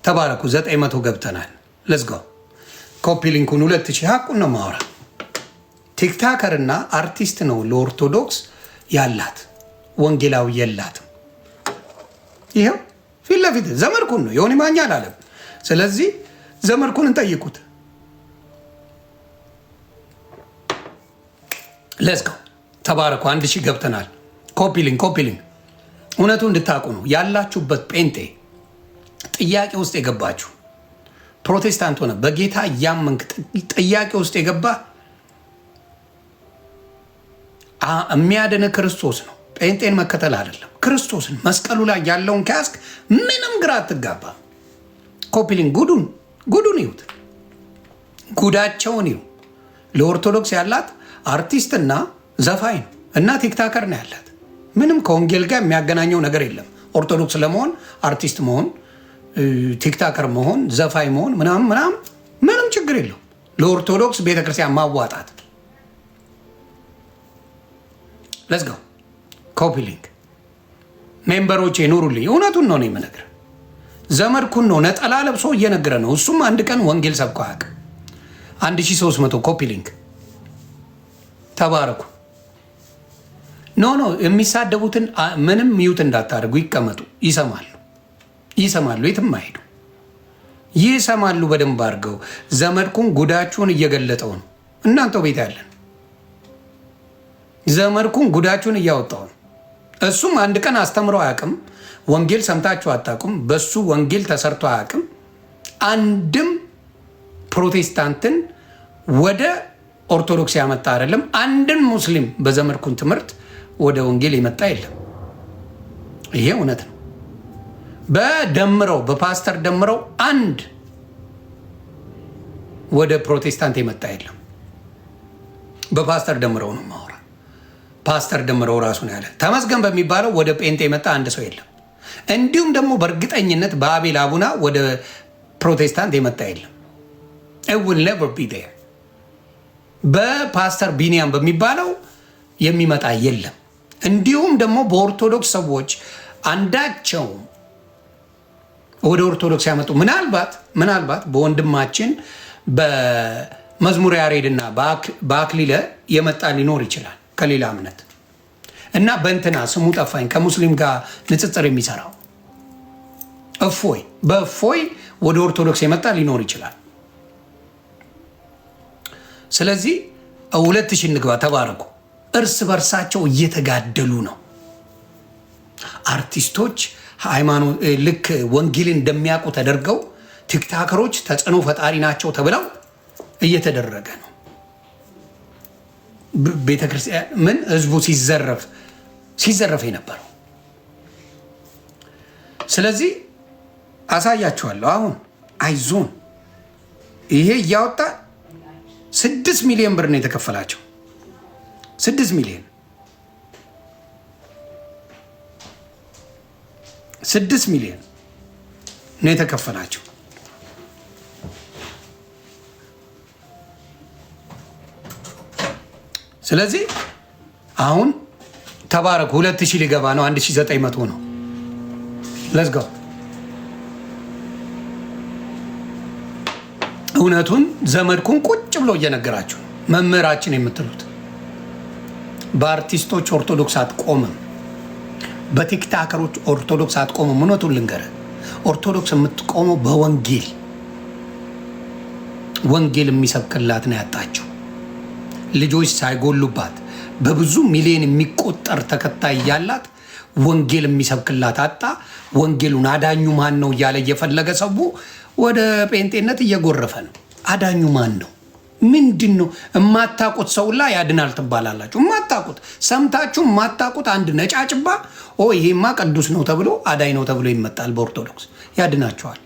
ተባረኩ። 900 ገብተናል። ለዝጋው ኮፒ ሊንኩን 2000 ሀቁን ነው ማውራ። ቲክታከር እና አርቲስት ነው ለኦርቶዶክስ ያላት፣ ወንጌላዊ የላትም። ይኸው ፊት ለፊት ዘመድኩን ነው ዮኒ ማኛ አላለም። ስለዚህ ዘመድኩን እንጠይቁት። ለዝጋው ተባረኩ። 1000 ገብተናል። ኮፒ ሊንክ እውነቱ እንድታውቁ ነው። ያላችሁበት ጴንጤ ጥያቄ ውስጥ የገባችሁ ፕሮቴስታንት ሆነ በጌታ እያመንክ ጥያቄ ውስጥ የገባ የሚያድን ክርስቶስ ነው። ጴንጤን መከተል አይደለም፣ ክርስቶስን መስቀሉ ላይ ያለውን ከያዝክ ምንም ግራ አትጋባ። ኮፒሊንግ ጉዱን ይሁት፣ ጉዳቸውን ይሁ። ለኦርቶዶክስ ያላት አርቲስትና ዘፋኝ ነው እና ቲክታከር ነው ያላት። ምንም ከወንጌል ጋር የሚያገናኘው ነገር የለም። ኦርቶዶክስ ለመሆን አርቲስት መሆን፣ ቲክታከር መሆን፣ ዘፋኝ መሆን ምናምን ምንም ችግር የለው። ለኦርቶዶክስ ቤተክርስቲያን ማዋጣት። ለዝጋው ኮፒ ሊንክ ሜምበሮቼ ኑሩልኝ። እውነቱን ነው የምነግርህ። ዘመድኩን ነው ነጠላ ለብሶ እየነገረ ነው። እሱም አንድ ቀን ወንጌል ሰብኮ አያውቅም። 1300 ኮፒ ሊንክ ተባረኩ። ኖ የሚሳደቡትን ምንም ሚዩት እንዳታደርጉ፣ ይቀመጡ። ይሰማሉ፣ የትም አይሄዱ። ይሰማሉ በደንብ አድርገው። ዘመድኩን ጉዳችሁን እየገለጠው ነው። እናንተው ቤት ያለን ዘመድኩን ጉዳችሁን እያወጣው ነው። እሱም አንድ ቀን አስተምሮ አያውቅም። ወንጌል ሰምታችሁ አታውቁም። በሱ ወንጌል ተሰርቶ አያውቅም። አንድም ፕሮቴስታንትን ወደ ኦርቶዶክስ ያመጣ አይደለም። አንድን ሙስሊም በዘመድኩን ትምህርት ወደ ወንጌል የመጣ የለም። ይሄ እውነት ነው። በፓስተር ደምረው አንድ ወደ ፕሮቴስታንት የመጣ የለም። በፓስተር ደምረው ነው ማወራ። ፓስተር ደምረው ራሱን ያለ ተመስገን በሚባለው ወደ ጴንጤ የመጣ አንድ ሰው የለም። እንዲሁም ደግሞ በእርግጠኝነት በአቤል አቡና ወደ ፕሮቴስታንት የመጣ የለም። it will never be there። በፓስተር ቢኒያም በሚባለው የሚመጣ የለም። እንዲሁም ደግሞ በኦርቶዶክስ ሰዎች አንዳቸው ወደ ኦርቶዶክስ ያመጡ ምናልባት በወንድማችን በመዝሙረ ያሬድና በአክሊለ የመጣ ሊኖር ይችላል ከሌላ እምነት እና በእንትና ስሙ ጠፋኝ ከሙስሊም ጋር ንጽጽር የሚሰራው በእፎይ ወደ ኦርቶዶክስ የመጣ ሊኖር ይችላል። ስለዚህ 2000 እንግባ። ተባረኩ። እርስ በርሳቸው እየተጋደሉ ነው። አርቲስቶች ሃይማኖት ልክ ወንጌልን እንደሚያውቁ ተደርገው ቲክታከሮች ተጽዕኖ ፈጣሪ ናቸው ተብለው እየተደረገ ነው። ቤተክርስቲያን ምን ህዝቡ ሲዘረፍ የነበረው። ስለዚህ አሳያችኋለሁ። አሁን አይዞን ይሄ እያወጣ 6 ሚሊዮን ብር ነው የተከፈላቸው። 6 ሚሊዮን 6 ሚሊዮን ነው የተከፈላቸው። ስለዚህ አሁን ተባረኩ። 2000 ሊገባ ነው። 1900 ነው። ለዝጋው እውነቱን ዘመድኩን ቁጭ ብሎ እየነገራችሁ መምህራችን የምትሉት በአርቲስቶች ኦርቶዶክስ አትቆምም፣ በቲክታከሮች ኦርቶዶክስ አትቆምም። እውነቱን ልንገርህ፣ ኦርቶዶክስ የምትቆመው በወንጌል የሚሰብክላት ነው ያጣችው። ልጆች ሳይጎሉባት በብዙ ሚሊዮን የሚቆጠር ተከታይ ያላት ወንጌል የሚሰብክላት አጣ። ወንጌሉን አዳኙ ማን ነው እያለ እየፈለገ ሰው ወደ ጴንጤነት እየጎረፈ ነው። አዳኙ ማን ነው? ምንድን ነው? የማታውቁት ሰው ላይ ያድናል ትባላላችሁ። የማታውቁት ሰምታችሁ የማታውቁት አንድ ነጫጭባ ይሄማ ቅዱስ ነው ተብሎ አዳኝ ነው ተብሎ ይመጣል። በኦርቶዶክስ ያድናቸዋል፣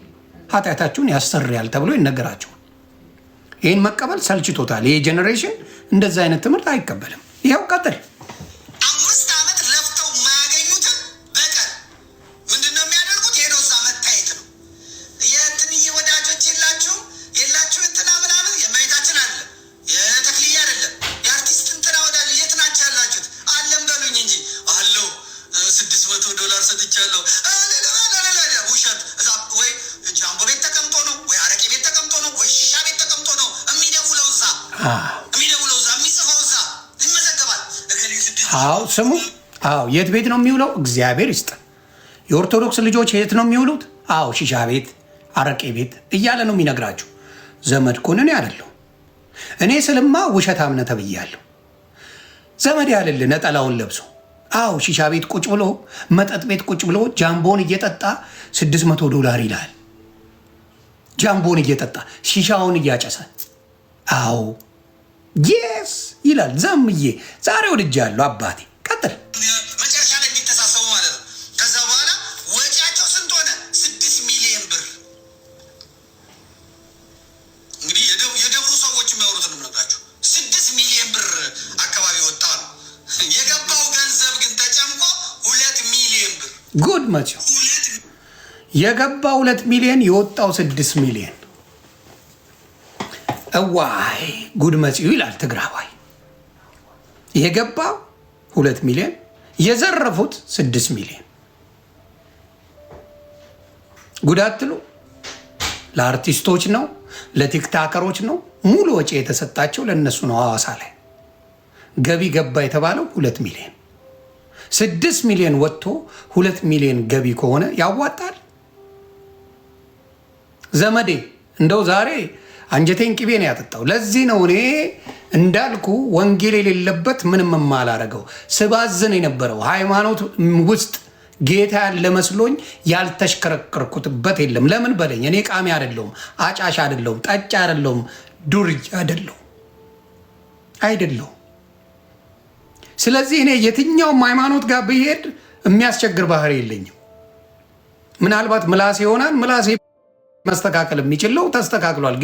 ኃጢአታችሁን ያሰርያል ተብሎ ይነገራቸዋል። ይህን መቀበል ሰልችቶታል። ይሄ ጄኔሬሽን እንደዛ አይነት ትምህርት አይቀበልም። ይኸው ቀጥል። 5 ዓመት ለፍተው የማያገኙትን በቀን ምንድን ነው የሚያደርጉት? ሄደው እዛ መታየት ነው። የእንትንዬ ወዳጆች የላችሁ እንትና ምናምን የእመቤታችን አለ የተክልዬ አይደለም የአርቲስት እንትና ወዳጅ የት ናቸው ያላችሁት? አለም በሉኝ እንጂ አለው $600 ሰጥቻለሁ። ውሸት። ወይ ጃምቦ ቤት ተቀምጦ ነው ወይ አረቄ ቤት ተቀምጦ ነው ወይ ሺሻ ቤት ተቀምጦ ነው የሚደውለው እዛ የሚጽፈው እዛ ይመዘገባል። ስሙ። የት ቤት ነው የሚውለው? እግዚአብሔር ይስጥ። የኦርቶዶክስ ልጆች የት ነው የሚውሉት? ሺሻ ቤት፣ አረቄ ቤት እያለ ነው የሚነግራችሁ። ዘመድኩን እኔ አይደለሁ። እኔ ስልማ ውሸታም ነህ ተብያለሁ። ዘመድ ያልል ነጠላውን ለብሶ ሺሻ ቤት ቁጭ ብሎ መጠጥ ቤት ቁጭ ብሎ ጃምቦን እየጠጣ $600 ይላል። ጃምቦን እየጠጣ ሺሻውን እያጨሰ የስ ይላል። ዘምዬ ዛሬ ወድጃለሁ አባቴ። ቀጥል። መጨረሻ ላይ እንዲተሳሰቡ ማለት ነው። ከዛ በኋላ ወጪያቸው ስንት ሆነ? 6 ሚሊዮን ብር። እንግዲህ የደብሩ ሰዎች የሚያወሩት ነው የምነግራችሁ። 6 ሚሊዮን ብር አካባቢ ወጣ ነው የገባው። ገንዘብ ግን ተጨምቆ 2 ሚሊዮን ብር። ጉድ መቼው የገባው 2 ሚሊዮን የወጣው 6 ሚሊዮን። እዋይ ጉድ መጽኡ ይላል ትግራዋይ። የገባው 2 ሚሊዮን የዘረፉት 6 ሚሊዮን። ጉድ አትሉ። ለአርቲስቶች ነው ለቲክታከሮች ነው ሙሉ ወጪ የተሰጣቸው ለነሱ ነው። ሐዋሳ ላይ ገቢ ገባ የተባለው 2 ሚሊዮን። 6 ሚሊዮን ወጥቶ 2 ሚሊዮን ገቢ ከሆነ ያዋጣል? ዘመዴ እንደው ዛሬ አንጀቴን ቅቤ ነው ያጠጣው። ለዚህ ነው እኔ እንዳልኩ ወንጌል የሌለበት ምንም የማላረገው ስባዝን የነበረው ሃይማኖት ውስጥ ጌታ ያለ መስሎኝ ያልተሽከረከርኩትበት የለም። ለምን በለኝ፣ እኔ ቃሚ አይደለሁም፣ አጫሽ አይደለሁም፣ ጠጭ አይደለሁም፣ ዱርዬ አይደለሁም። ስለዚህ እኔ የትኛውም ሃይማኖት ጋር ብሄድ የሚያስቸግር ባህሪ የለኝም። ምናልባት ምላሴ ይሆናል። ምላሴ መስተካከል የሚችለው ተስተካክሏል።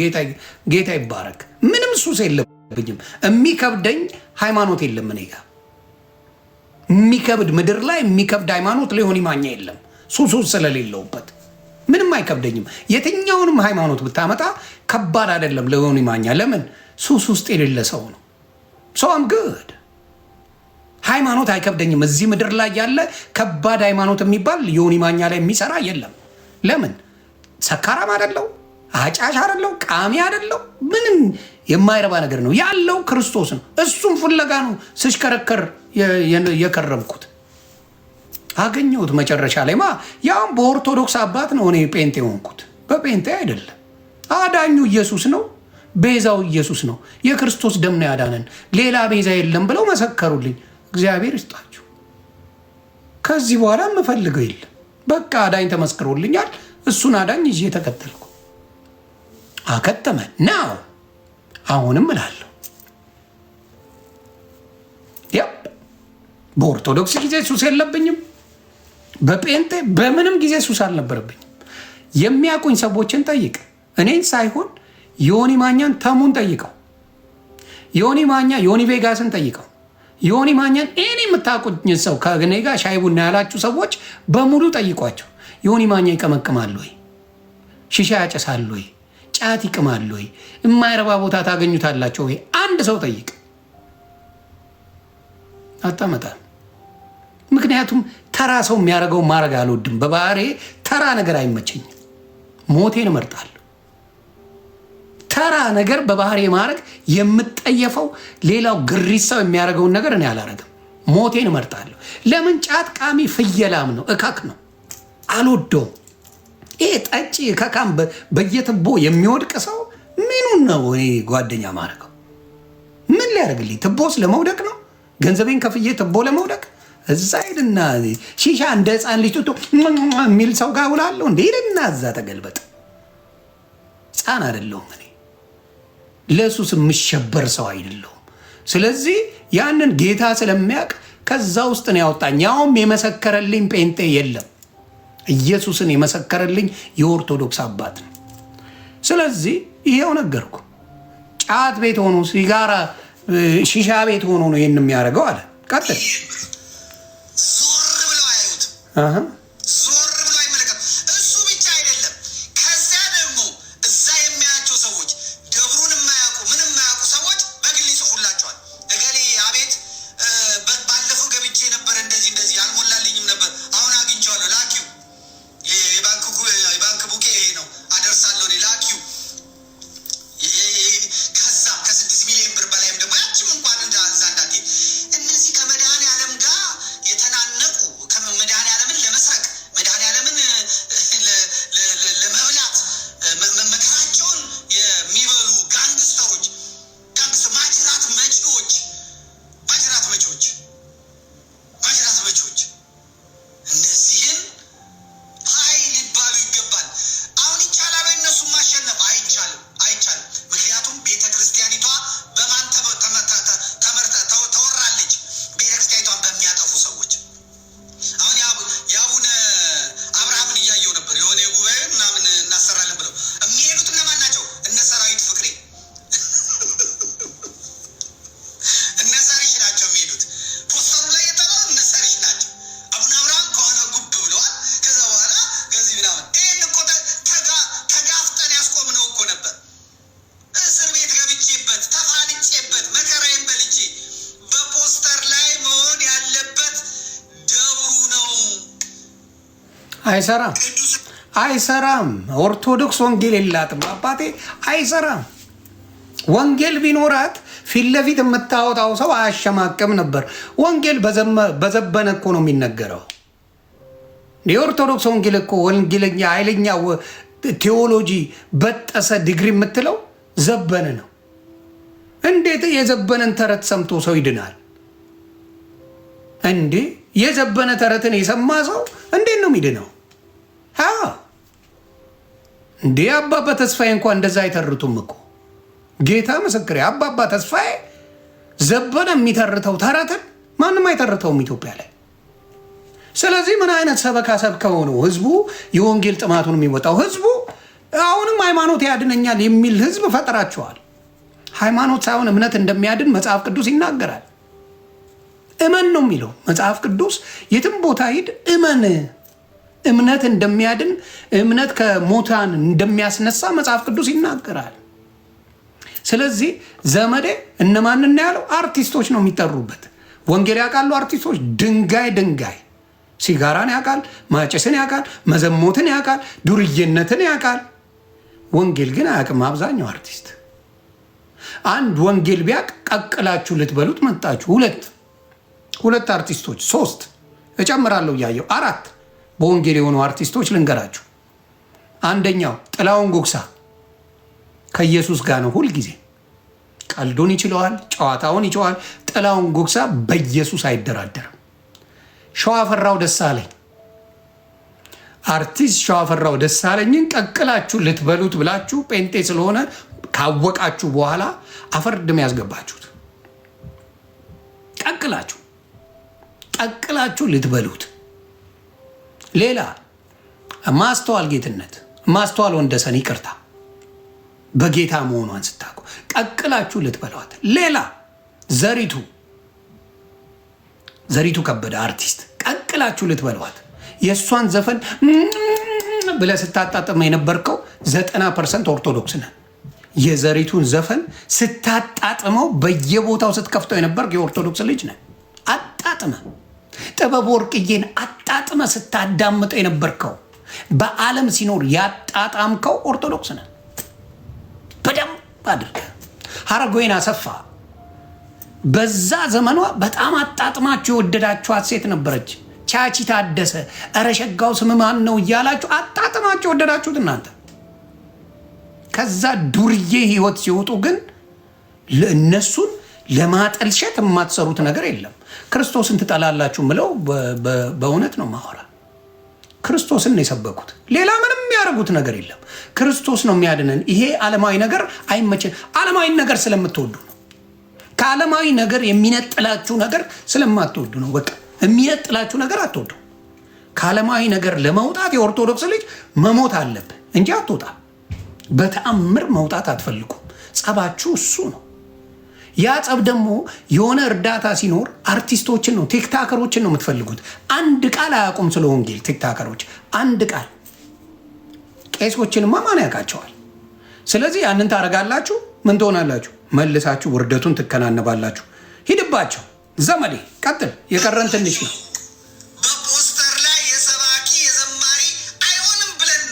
ጌታ ይባረክ። ምንም ሱስ የለብኝም። የሚከብደኝ ሃይማኖት የለም። እኔ ጋር የሚከብድ ምድር ላይ የሚከብድ ሃይማኖት ሊሆን ይማኛ የለም። ሱስ ስለሌለውበት ምንም አይከብደኝም። የትኛውንም ሃይማኖት ብታመጣ ከባድ አይደለም ሊሆን ይማኛ። ለምን? ሱስ ውስጥ የሌለ ሰው ነው። ሰውም ግድ ሃይማኖት አይከብደኝም። እዚህ ምድር ላይ ያለ ከባድ ሃይማኖት የሚባል ሊሆን ይማኛ ላይ የሚሰራ የለም። ለምን? ሰካራም አይደለው፣ አጫሽ አይደለው፣ ቃሚ አይደለው። ምንም የማይረባ ነገር ነው ያለው ክርስቶስ ነው። እሱም ፍለጋ ነው ስሽከረከር የከረምኩት። አገኘሁት መጨረሻ ላይ ያውም በኦርቶዶክስ አባት ነው እኔ ጴንጤ ሆንኩት። በጴንጤ አይደለም። አዳኙ ኢየሱስ ነው፣ ቤዛው ኢየሱስ ነው። የክርስቶስ ደም ነው ያዳነን፣ ሌላ ቤዛ የለም ብለው መሰከሩልኝ። እግዚአብሔር ይስጣችሁ። ከዚህ በኋላ የምፈልገው የለም። በቃ አዳኝ ተመስክሮልኛል። እሱን አዳኝ ይዤ ተከተልኩ። አከተመ ነው። አሁንም እላለሁ በኦርቶዶክስ ጊዜ ሱስ የለብኝም። በጴንጤ በምንም ጊዜ ሱስ አልነበረብኝም። የሚያውቁኝ ሰዎችን ጠይቅ። እኔን ሳይሆን ዮኒ ማኛን ተሙን ጠይቀው። ዮኒ ማኛ ዮኒ ቬጋስን ጠይቀው። ዮኒ ማኛን እኔ የምታውቁኝ ሰው ከእኔ ጋር ሻይ ቡና ያላችሁ ሰዎች በሙሉ ጠይቋቸው። ዮኒ ማኛ ይቀመቅማል ወይ? ሺሻ ያጨሳል ወይ? ጫት ይቅማል ወይ? የማይረባ ቦታ ታገኙታላችሁ ወይ? አንድ ሰው ጠይቅ። አታመጣም። ምክንያቱም ተራ ሰው የሚያደርገው ማድረግ አልወድም። በባህሬ ተራ ነገር አይመቸኝም። ሞቴን እመርጣለሁ። ተራ ነገር በባህሬ ማድረግ የምጠየፈው ሌላው ግሪሳው የሚያደርገውን ነገር እኔ አላረግም። ሞቴን እመርጣለሁ። ለምን? ጫት ቃሚ ፍየላም ነው፣ እካክ ነው፣ አልወደውም። ይሄ ጠጪ እካካም በየትቦ የሚወድቅ ሰው ምኑን ነው እኔ ጓደኛ ማድረገው? ምን ሊያደርግልኝ? ትቦስ ለመውደቅ ነው? ገንዘቤን ከፍዬ ትቦ ለመውደቅ? እዛ ሄድና ሺሻ እንደ ህፃን ልጅ ጡጦ የሚል ሰው ጋር ውላለሁ እንደ ሄድና እዛ ተገልበጥ። ህፃን አይደለሁም እኔ። ለሱስ የምሸበር ሰው አይደለሁም። ስለዚህ ያንን ጌታ ስለሚያውቅ ከዛ ውስጥ ነው ያወጣኝ። ያውም የመሰከረልኝ ጴንጤ የለም። ኢየሱስን የመሰከረልኝ የኦርቶዶክስ አባት ነው። ስለዚህ ይሄው ነገርኩ። ጫት ቤት ሆኖ ሲጋራ ሺሻ ቤት ሆኖ ነው ይህን የሚያደርገው አለ። ቀጥል። ዞር ብለው አያዩት፣ ዞር ብለው አይመለከቱ። እሱ ብቻ አይደለም። ከዚያ ደግሞ እዛ የሚያያቸው ሰዎች ደብሩን የማያውቁ ምንም የማያውቁ ሰዎች በግል ይጽፉላቸዋል። እገሌ አቤት፣ ባለፈው ገብቼ ነበር እንደዚህ እንደዚህ አልሞላልኝም ነበር፣ አሁን አግኝቼዋለሁ፣ ላኪው፣ የባንክ ቡኬ ይሄ ነው አደርሳለሁ፣ ላኪው። ከዛም ከ6 ሚሊዮን ብር በላይም ደግሞ ያችም እንኳን እዛ እንዳትሄድ እነዚህ ከመድኃኔዓለም ጋር የተናነቁ መድኃኔዓለምን ለመስረቅ መድኃኔዓለምን ለመብላት መከራቸውን የሚበሉ ጋንግስተሮች፣ ማጅራት መጪዎች እነዚህን ሀይ ሊባሉ ይገባል። አሁን ይቻላል እነሱን ማሸነፍ? አይቻልም። ምክንያቱም ቤተ ክርስቲያኒቷ በማን ተወራለች? ቤተ ክርስቲያኒቷን በሚያጠፉ ሰዎች። አሁን የአቡነ አብርሃምን እያየው ነበር። የሆነ ጉባኤ ምናምን እናሰራለን ብለው የሚሄዱት እነማን ናቸው? እነ ሰራዊት ፍቅሬ እነ ሰሪሽ ናቸው የሚሄዱት። ፖስተሩ ላይ የጠራው እነ ሰሪሽ ናቸው። አቡነ አብርሃም ከሆነ ጉብ ብለዋል። ከዛ በኋላ ከዚህ ምናምን ይህን እኮ ተጋፍጠን ያስቆምነው እኮ ነበር። እስር ቤት ገብቼበት ተፋልጬበት መከራዬን በልቼ በፖስተር ላይ መሆን ያለበት ደብሩ ነው። አይሰራም። ኦርቶዶክስ ወንጌል የላትም አባቴ፣ አይሰራም። ወንጌል ቢኖራት ፊት ለፊት የምታወጣው ሰው አያሸማቅም ነበር። ወንጌል በዘበነ እኮ ነው የሚነገረው። የኦርቶዶክስ ወንጌል እኮ ወንጌለኛ ኃይለኛ ቴዎሎጂ በጠሰ ዲግሪ የምትለው ዘበነ ነው። እንዴት የዘበነን ተረት ሰምቶ ሰው ይድናል እንዴ? የዘበነ ተረትን የሰማ ሰው እንዴት ነው የሚድነው? እንዴ አባባ ተስፋዬ እንኳን እንደዛ አይተርቱም እኮ። ጌታ ምስክሬ፣ አባባ ተስፋዬ ዘበነ የሚተርተው ተረትን ማንም አይተርተውም ኢትዮጵያ ላይ። ስለዚህ ምን አይነት ሰበካ ሰብከው ነው ህዝቡ የወንጌል ጥማቱን የሚወጣው? ህዝቡ አሁንም ሃይማኖት ያድነኛል የሚል ህዝብ ፈጠራቸዋል። ሃይማኖት ሳይሆን እምነት እንደሚያድን መጽሐፍ ቅዱስ ይናገራል። እመን ነው የሚለው መጽሐፍ ቅዱስ። የትም ቦታ ሂድ እመን። እምነት እንደሚያድን፣ እምነት ከሞታን እንደሚያስነሳ መጽሐፍ ቅዱስ ይናገራል። ስለዚህ ዘመዴ እነማንን ያለው? አርቲስቶች ነው የሚጠሩበት። ወንጌል ያውቃሉ አርቲስቶች። ድንጋይ ሲጋራን ያውቃል፣ ማጨስን ያውቃል፣ መዘሞትን ያውቃል፣ ዱርዬነትን ያውቃል። ወንጌል ግን አያውቅም አብዛኛው አርቲስት። አንድ ወንጌል ቢያውቅ ቀቅላችሁ ልትበሉት መጣችሁ። ሁለት አርቲስቶች፣ 3 እጨምራለሁ እያየው 4 በወንጌል የሆኑ አርቲስቶች ልንገራችሁ። አንደኛው ጥላሁን ጉግሳ ከኢየሱስ ጋር ነው ሁልጊዜ። ቀልዱን ይችለዋል፣ ጨዋታውን ይችለዋል። ጥላሁን ጉግሳ በኢየሱስ አይደራደርም። ሸዋፈራው ደሳለኝ፣ አርቲስት ሸዋፈራው ደሳለኝን ቀቅላችሁ ልትበሉት ብላችሁ ጴንጤ ስለሆነ ካወቃችሁ በኋላ አፈርድም ያስገባችሁት። ቀቅላችሁ ልትበሉት። ሌላ ማስተዋል ጌትነት፣ ማስተዋል ወንደሰን፣ ይቅርታ በጌታ መሆኗን ስታውቁ ቀቅላችሁ ልትበሏት። ሌላ ዘሪቱ ከበደ አርቲስት ቀቅላችሁ ልትበሏት። የእሷን ዘፈን ብለህ ስታጣጥመ የነበርከው 90% ኦርቶዶክስ ነህ። የዘሪቱን ዘፈን ስታጣጥመው በየቦታው ስትከፍተው የነበርክ የኦርቶዶክስ ልጅ ነህ። አጣጥመ ጥበብ ወርቅዬን አጣጥመ ስታዳምጠው የነበርከው በዓለም ሲኖር ያጣጣምከው ኦርቶዶክስ ነህ። በደንብ አድርገህ ሀረጎይን አሰፋ በዛ ዘመኗ በጣም አጣጥማችሁ የወደዳችኋት ሴት ነበረች። ቻቺ ታደሰ፣ እረ ሸጋው ስም ማን ነው እያላችሁ አጣጥማችሁ የወደዳችሁት እናንተ። ከዛ ዱርዬ ህይወት ሲወጡ ግን እነሱን ለማጠልሸት የማትሰሩት ነገር የለም። ክርስቶስን ትጠላላችሁ ምለው በእውነት ነው ማወራ። ክርስቶስን ነው የሰበኩት፣ ሌላ ምንም የሚያደርጉት ነገር የለም። ክርስቶስ ነው የሚያድነን። ይሄ ዓለማዊ ነገር አይመችን። ዓለማዊ ነገር ስለምትወዱ ነው። ከዓለማዊ ነገር የሚነጥላችሁ ነገር ስለማትወዱ ነው። በቃ የሚነጥላችሁ ነገር አትወዱ። ከዓለማዊ ነገር ለመውጣት የኦርቶዶክስ ልጅ መሞት አለብህ እንጂ አትወጣ። በተአምር መውጣት አትፈልጉም። ጸባችሁ እሱ ነው። ያ ጸብ ደግሞ የሆነ እርዳታ ሲኖር አርቲስቶችን ነው ቲክታከሮችን ነው የምትፈልጉት። አንድ ቃል አያውቁም ስለ ወንጌል ቲክታከሮች፣ አንድ ቃል። ቄሶችንማ ማን ያውቃቸዋል? ስለዚህ ያንን ታደርጋላችሁ። ምን ትሆናላችሁ? መልሳችሁ ውርደቱን ትከናነባላችሁ። ሂድባቸው ዘመዴ፣ ቀጥል። የቀረን ትንሽ ነው። በፖስተር ላይ የሰባኪ የዘማሪ አይሆንም ብለን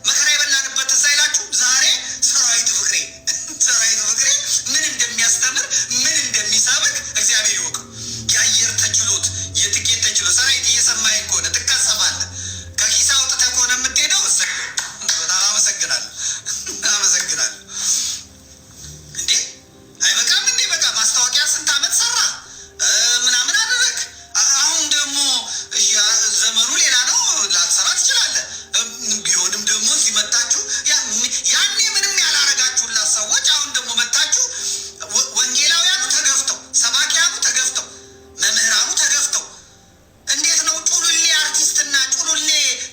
መከራ የበላንበት ሳይላችሁ ዛሬ ሰራዊት ፍቅሬ ምን እንደሚያስተምር ምን እንደሚሰብክ እግዚአብሔር ይወቅ። የአየር ተችሎት የትኬት ተችሎት ሰራዊት እየሰማኸኝ ከሆነ ትቀሰፋለህ። ከኪሳ አውጥተህ ከሆነ የምትሄደው በጣም አመሰግናለሁ። እንዴ አይበቃም እንዴ? በቃ ማስታወቂያ ስንት ዓመት ሰራ ምናምን አደረግ። አሁን ደግሞ ዘመኑ ሌላ ነው። ላትሰራ ትችላለህ። ቢሆንም ደግሞ ሲመጣችሁ ያኔ ምንም ያላረጋችሁላት ሰዎች አሁን ደግሞ መጣችሁ። ወንጌላውያኑ ተገፍተው፣ ሰባኪያኑ ተገፍተው፣ መምህራኑ ተገፍተው እንዴት ነው ጩሉሌ አርቲስትና ጩሉሌ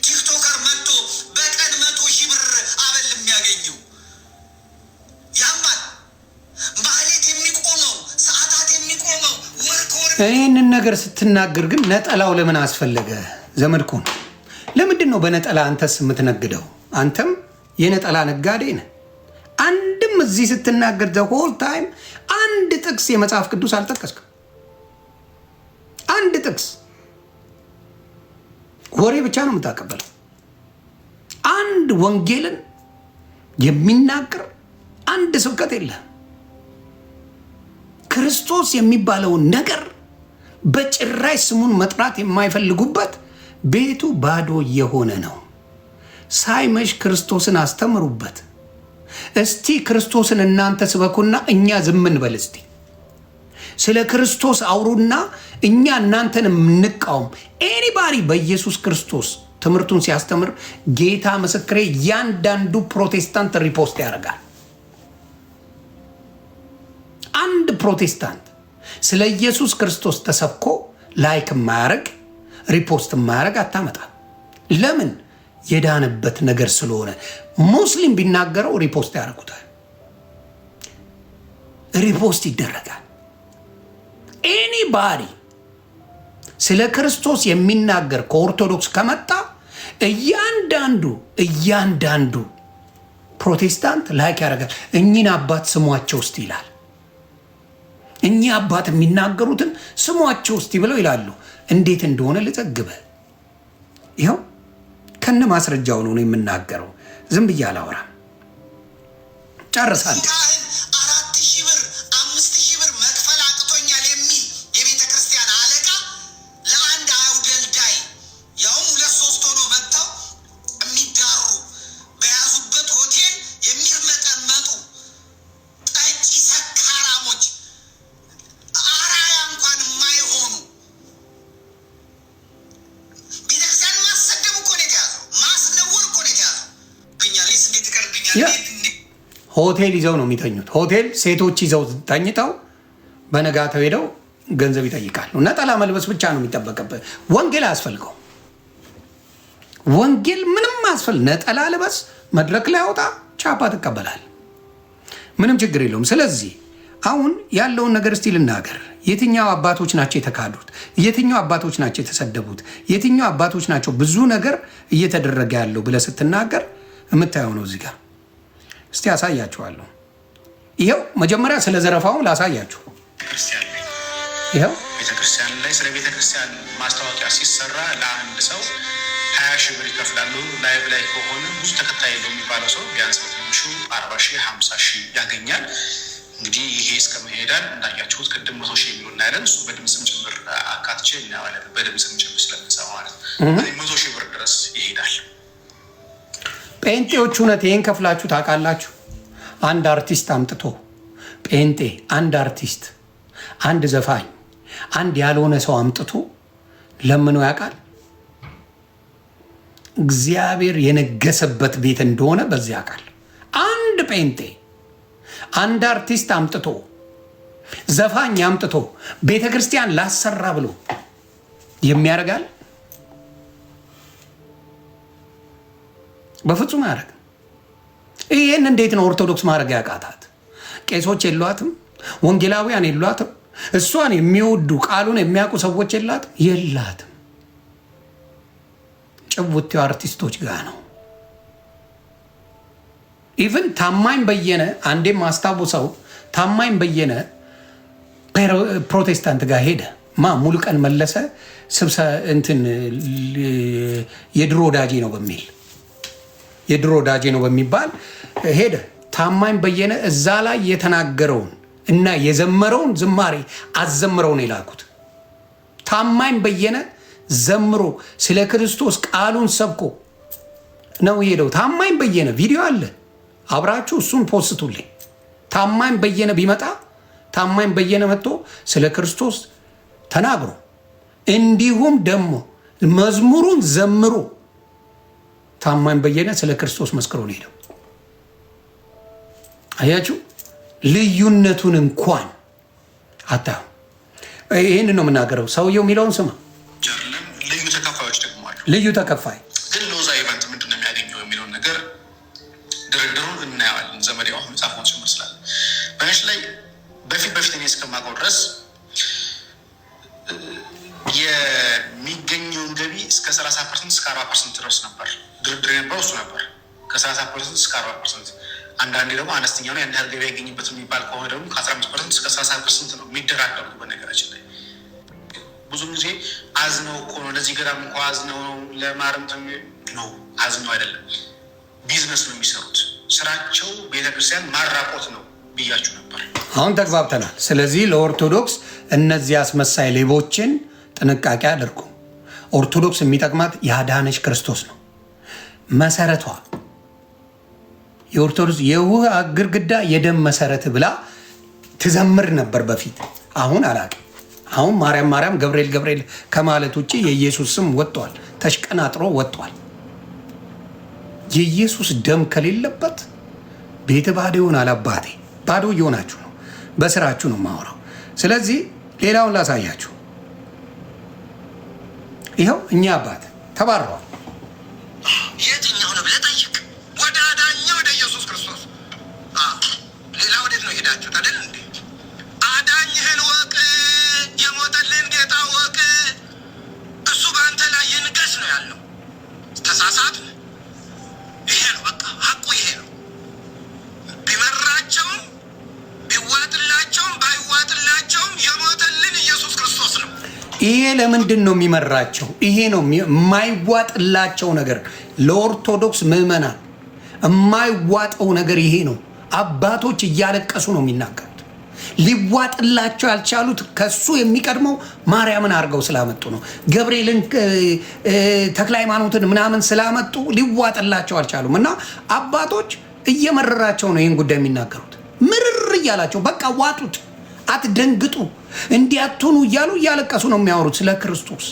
ቲክቶከር መጥቶ በቀን 100,000 ብር አበል የሚያገኘው? ያማል። ማህሌት የሚቆመው ሰዓታት የሚቆመው ይህንን ነገር ስትናገር ግን ነጠላው ለምን አስፈለገ? ዘመድኩን ለምንድን ነው በነጠላ አንተስ የምትነግደው? አንተም የነጠላ ነጋዴ ነህ። አንድም እዚህ ስትናገር ዘ ሆል ታይም አንድ ጥቅስ የመጽሐፍ ቅዱስ አልጠቀስክም። አንድ ጥቅስ ወሬ ብቻ ነው የምታቀበለው። አንድ ወንጌልን የሚናገር አንድ ስብከት የለህም። ክርስቶስ የሚባለውን ነገር በጭራሽ ስሙን መጥራት የማይፈልጉበት ቤቱ ባዶ የሆነ ነው። ሳይመሽ ክርስቶስን አስተምሩበት። እስቲ ክርስቶስን እናንተ ስበኩና እኛ ዝም እንበል። እስቲ ስለ ክርስቶስ አውሩና እኛ እናንተን የምንቃወም ኤኒባዲ በኢየሱስ ክርስቶስ ትምህርቱን ሲያስተምር ጌታ ምስክሬ ያንዳንዱ ፕሮቴስታንት ሪፖስት ያደርጋል። አንድ ፕሮቴስታንት ስለ ኢየሱስ ክርስቶስ ተሰብኮ ላይክ የማያረግ ሪፖስት የማያረግ አታመጣ። ለምን? የዳነበት ነገር ስለሆነ። ሙስሊም ቢናገረው ሪፖስት ያደርጉታል፣ ሪፖስት ይደረጋል። ኤኒባዲ ስለ ክርስቶስ የሚናገር ከኦርቶዶክስ ከመጣ እያንዳንዱ ፕሮቴስታንት ላይክ ያደርጋል። እኚህን አባት ስሟቸው ውስጥ ይላል። እኚህ አባት የሚናገሩትን ስሟቸው ውስጥ ብለው ይላሉ። እንዴት እንደሆነ ልዘግበ ይኸው ከነ ማስረጃው ነው የምናገረው። ዝም ብዬ አላወራም። ጨርሳለሁ። 4,000 ብር 5,000 ብር መክፈል አቅቶኛል የሚል የቤተ ክርስቲያን አለቃ ለአንድ አውደልዳይ ያውም 2-3 ሆኖ መጥተው የሚዳሩ በያዙበት ሆቴል የሚርመጠመጡ ጠጪ ሰካራሞች አራያ እንኳን የማይሆኑ ቤተክርስቲያን ማሰደብ እኮ ነው የተያዘው። ማስነወር እኮ ነው የተያዘው። ብኛሌስ እንዴት ይቀርብኛል? ሆቴል ይዘው ነው የሚተኙት። ሆቴል ሴቶች ይዘው ተኝተው በነጋተው ሄደው ገንዘብ ይጠይቃሉ። ነጠላ መልበስ ብቻ ነው የሚጠበቅበት። ወንጌል አያስፈልገው። ወንጌል ምንም አያስፈልግ። ነጠላ ልበስ፣ መድረክ ላይ አውጣ፣ ቻፓ ትቀበላል። ምንም ችግር የለውም። ስለዚህ አሁን ያለውን ነገር እስቲ ልናገር። የትኛው አባቶች ናቸው የተካዱት? የትኛው አባቶች ናቸው የተሰደቡት? የትኛው አባቶች ናቸው ብዙ ነገር እየተደረገ ያለው ብለህ ስትናገር የምታየው ነው። እዚህ ጋር እስቲ ያሳያችኋለሁ። ይኸው መጀመሪያ ስለ ዘረፋው ላሳያችሁ። ይኸው ቤተክርስቲያን ላይ ስለ ቤተክርስቲያን ማስታወቂያ ሲሰራ ለአንድ ሰው 20 ሺህ ብር ይከፍላሉ። ላይቭ ላይ ከሆነ ብዙ ተከታይ የለው የሚባለው ሰው ቢያንስ በትንሹ 40 ሺህ 50 ሺህ ያገኛል። እንግዲህ ይሄ እስከመሄዳል እንዳያችሁት ቅድም 100 ሺህ የሚሉ እናያለን። እሱ በድምፅም ጭምር አካትቼ እናያለን። በድምፅም ጭምር ስለምንሰማ ማለት ነው 100 ሺህ ብር ድረስ ይሄዳል። ጴንጤዎች እውነት ይህን ከፍላችሁ ታውቃላችሁ? አንድ አርቲስት አምጥቶ ጴንጤ አንድ አርቲስት አንድ ዘፋኝ አንድ ያልሆነ ሰው አምጥቶ ለምኖ ያውቃል? እግዚአብሔር የነገሰበት ቤት እንደሆነ በዚያ ቃል አንድ ጴንጤ አንድ አርቲስት አምጥቶ ዘፋኝ አምጥቶ ቤተ ክርስቲያን ላሰራ ብሎ የሚያደርጋል? በፍጹም ያደርግ። ይህን እንዴት ነው ኦርቶዶክስ ማድረግ ያቃታት? ቄሶች የሏትም? ወንጌላውያን የሏትም? እሷን የሚወዱ ቃሉን የሚያውቁ ሰዎች የላትም። ጭውቴው አርቲስቶች ጋር ነው። ኢቭን ታማኝ በየነ አንዴም ማስታወሰው ታማኝ በየነ ፕሮቴስታንት ጋር ሄደ። ሙሉቀን መለሰ የድሮ ወዳጄ ነው በሚባል ሄደ። ታማኝ በየነ እዛ ላይ የተናገረውን እና የዘመረውን ዝማሬ አዘምረው ነው የላኩት። ታማኝ በየነ ዘምሮ ስለ ክርስቶስ ቃሉን ሰብኮ ነው ሄደው። ታማኝ በየነ ቪዲዮ አለ፣ አብራችሁ እሱን ፖስቱልኝ። ታማኝ በየነ ቢመጣ ታማኝ በየነ መጥቶ ስለ ክርስቶስ ተናግሮ እንዲሁም ደግሞ መዝሙሩን ዘምሮ ታማኝ በየነ ስለ ክርስቶስ መስክሮ ነው ሄደው። አያችሁ ልዩነቱን እንኳን አታው። ይህን ነው የምናገረው። ሰውየው የሚለውን ስማ። ልዩ ተከፋዮች ደግሞ አሉ። ልዩ ተከፋይ ግን ሎዛ ኢቨንት ምንድን ነው የሚያገኘው የሚለውን ነገር ድርድሩን እናየዋለን። ዘመድ አሁን መጽሐፎን ይመስላል። በነሽ ላይ በፊት እኔ እስከማውቀው ድረስ የሚገኘውን ገቢ እስከ 30% እስከ 40% ድረስ ነበር ድርድር የነበረው እሱ ነበር። ከ30% እስከ 40%፣ አንዳንዴ ደግሞ አነስተኛ ነው ያን ያህል ገቢ ያገኝበት የሚባል ከሆነ ደግሞ ከ15% እስከ 30% ነው የሚደራደሩት። በነገራችን ላይ ብዙ ጊዜ አዝነው እኮ ነው ለዚህ ገዳም እንኳ አዝነው ነው ለማረም ነው አዝነው አይደለም፣ ቢዝነስ ነው የሚሰሩት። ስራቸው ቤተክርስቲያን ማራቆት ነው ብያችሁ ነበር። አሁን ተግባብተናል። ስለዚህ ለኦርቶዶክስ እነዚህ አስመሳይ ሌቦችን ጥንቃቄ አድርጉ። ኦርቶዶክስ የሚጠቅማት ያዳነች ክርስቶስ ነው መሰረቷ። የኦርቶዶክስ የውሃ ግድግዳ የደም መሰረት ብላ ትዘምር ነበር በፊት። አሁን አላውቅም። አሁን ማርያም ገብርኤል ከማለት ውጭ የኢየሱስ ስም ወጥቷል፣ ተሽቀናጥሮ ወጥቷል። የኢየሱስ ደም ከሌለበት ቤተ ባዶ ይሆናል። አባቴ ባዶ እየሆናችሁ ነው። በስራችሁ ነው የማወራው። ስለዚህ ሌላውን ላሳያችሁ። ይኸው እኛ አባት ተባረዋል። የትኛው ነው ብለህ ጠይቅ። ወደ አዳኛ ወደ ኢየሱስ ክርስቶስ። ሌላ ወዴት ነው ሄዳችሁት? አይደል እንዴ? አዳኝህን ወቅ፣ የሞተልህን ጌታ ወቅ። እሱ በአንተ ላይ ይንገስ ነው ያለው። ተሳሳት። ይሄ ነው በቃ ሀቁ ይሄ ነው። ቢመራቸውም ቢዋጥላቸውም ባይዋጥላቸውም የሞተልን ኢየሱስ ክርስቶስ ነው። ይሄ ለምንድን ነው የሚመራቸው? ይሄ ነው የማይዋጥላቸው ነገር። ለኦርቶዶክስ ምዕመናን የማይዋጠው ነገር ይሄ ነው። አባቶች እያለቀሱ ነው የሚናገሩት። ሊዋጥላቸው ያልቻሉት ከሱ የሚቀድመው ማርያምን አድርገው ስላመጡ ነው። ገብርኤልን ተክለ ሃይማኖትን ምናምን ስላመጡ ሊዋጥላቸው አልቻሉም። እና አባቶች እየመረራቸው ነው ይህን ጉዳይ የሚናገሩት። ምርር እያላቸው በቃ ዋጡት፣ አትደንግጡ፣ እንዲያትኑ እያሉ እያለቀሱ ነው የሚያወሩት ስለ ክርስቶስ።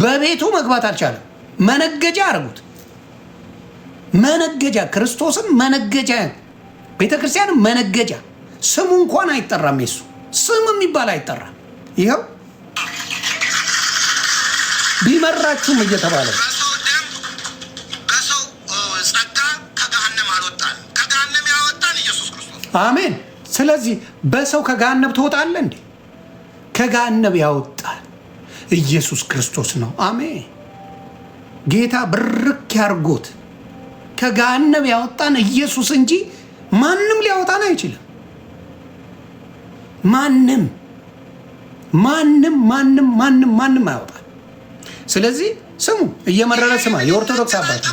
በቤቱ መግባት አልቻለም። መነገጃ አድርጉት። መነገጃ ክርስቶስን መነገጃ፣ ቤተክርስቲያንን መነገጃ። ስሙ እንኳን አይጠራም። የሱ ስም የሚባል አይጠራም። ይኸው ቢመራችሁም እየተባለ በሰው ጸጋ ከገሃነም አልወጣን። ከገሃነም ያወጣን ኢየሱስ ክርስቶስ። አሜን። ስለዚህ በሰው ከገሃነም ትወጣለህ እንዴ? ከገሃነም ያወጣን ኢየሱስ ክርስቶስ ነው። አሜን። ጌታ ብርክ ያርጎት። ከገሃነም ያወጣን ኢየሱስ እንጂ ማንም ሊያወጣን አይችልም። ማንም አያወጣን። ስለዚህ ስሙ፣ እየመረረ ስማ። የኦርቶዶክስ አባት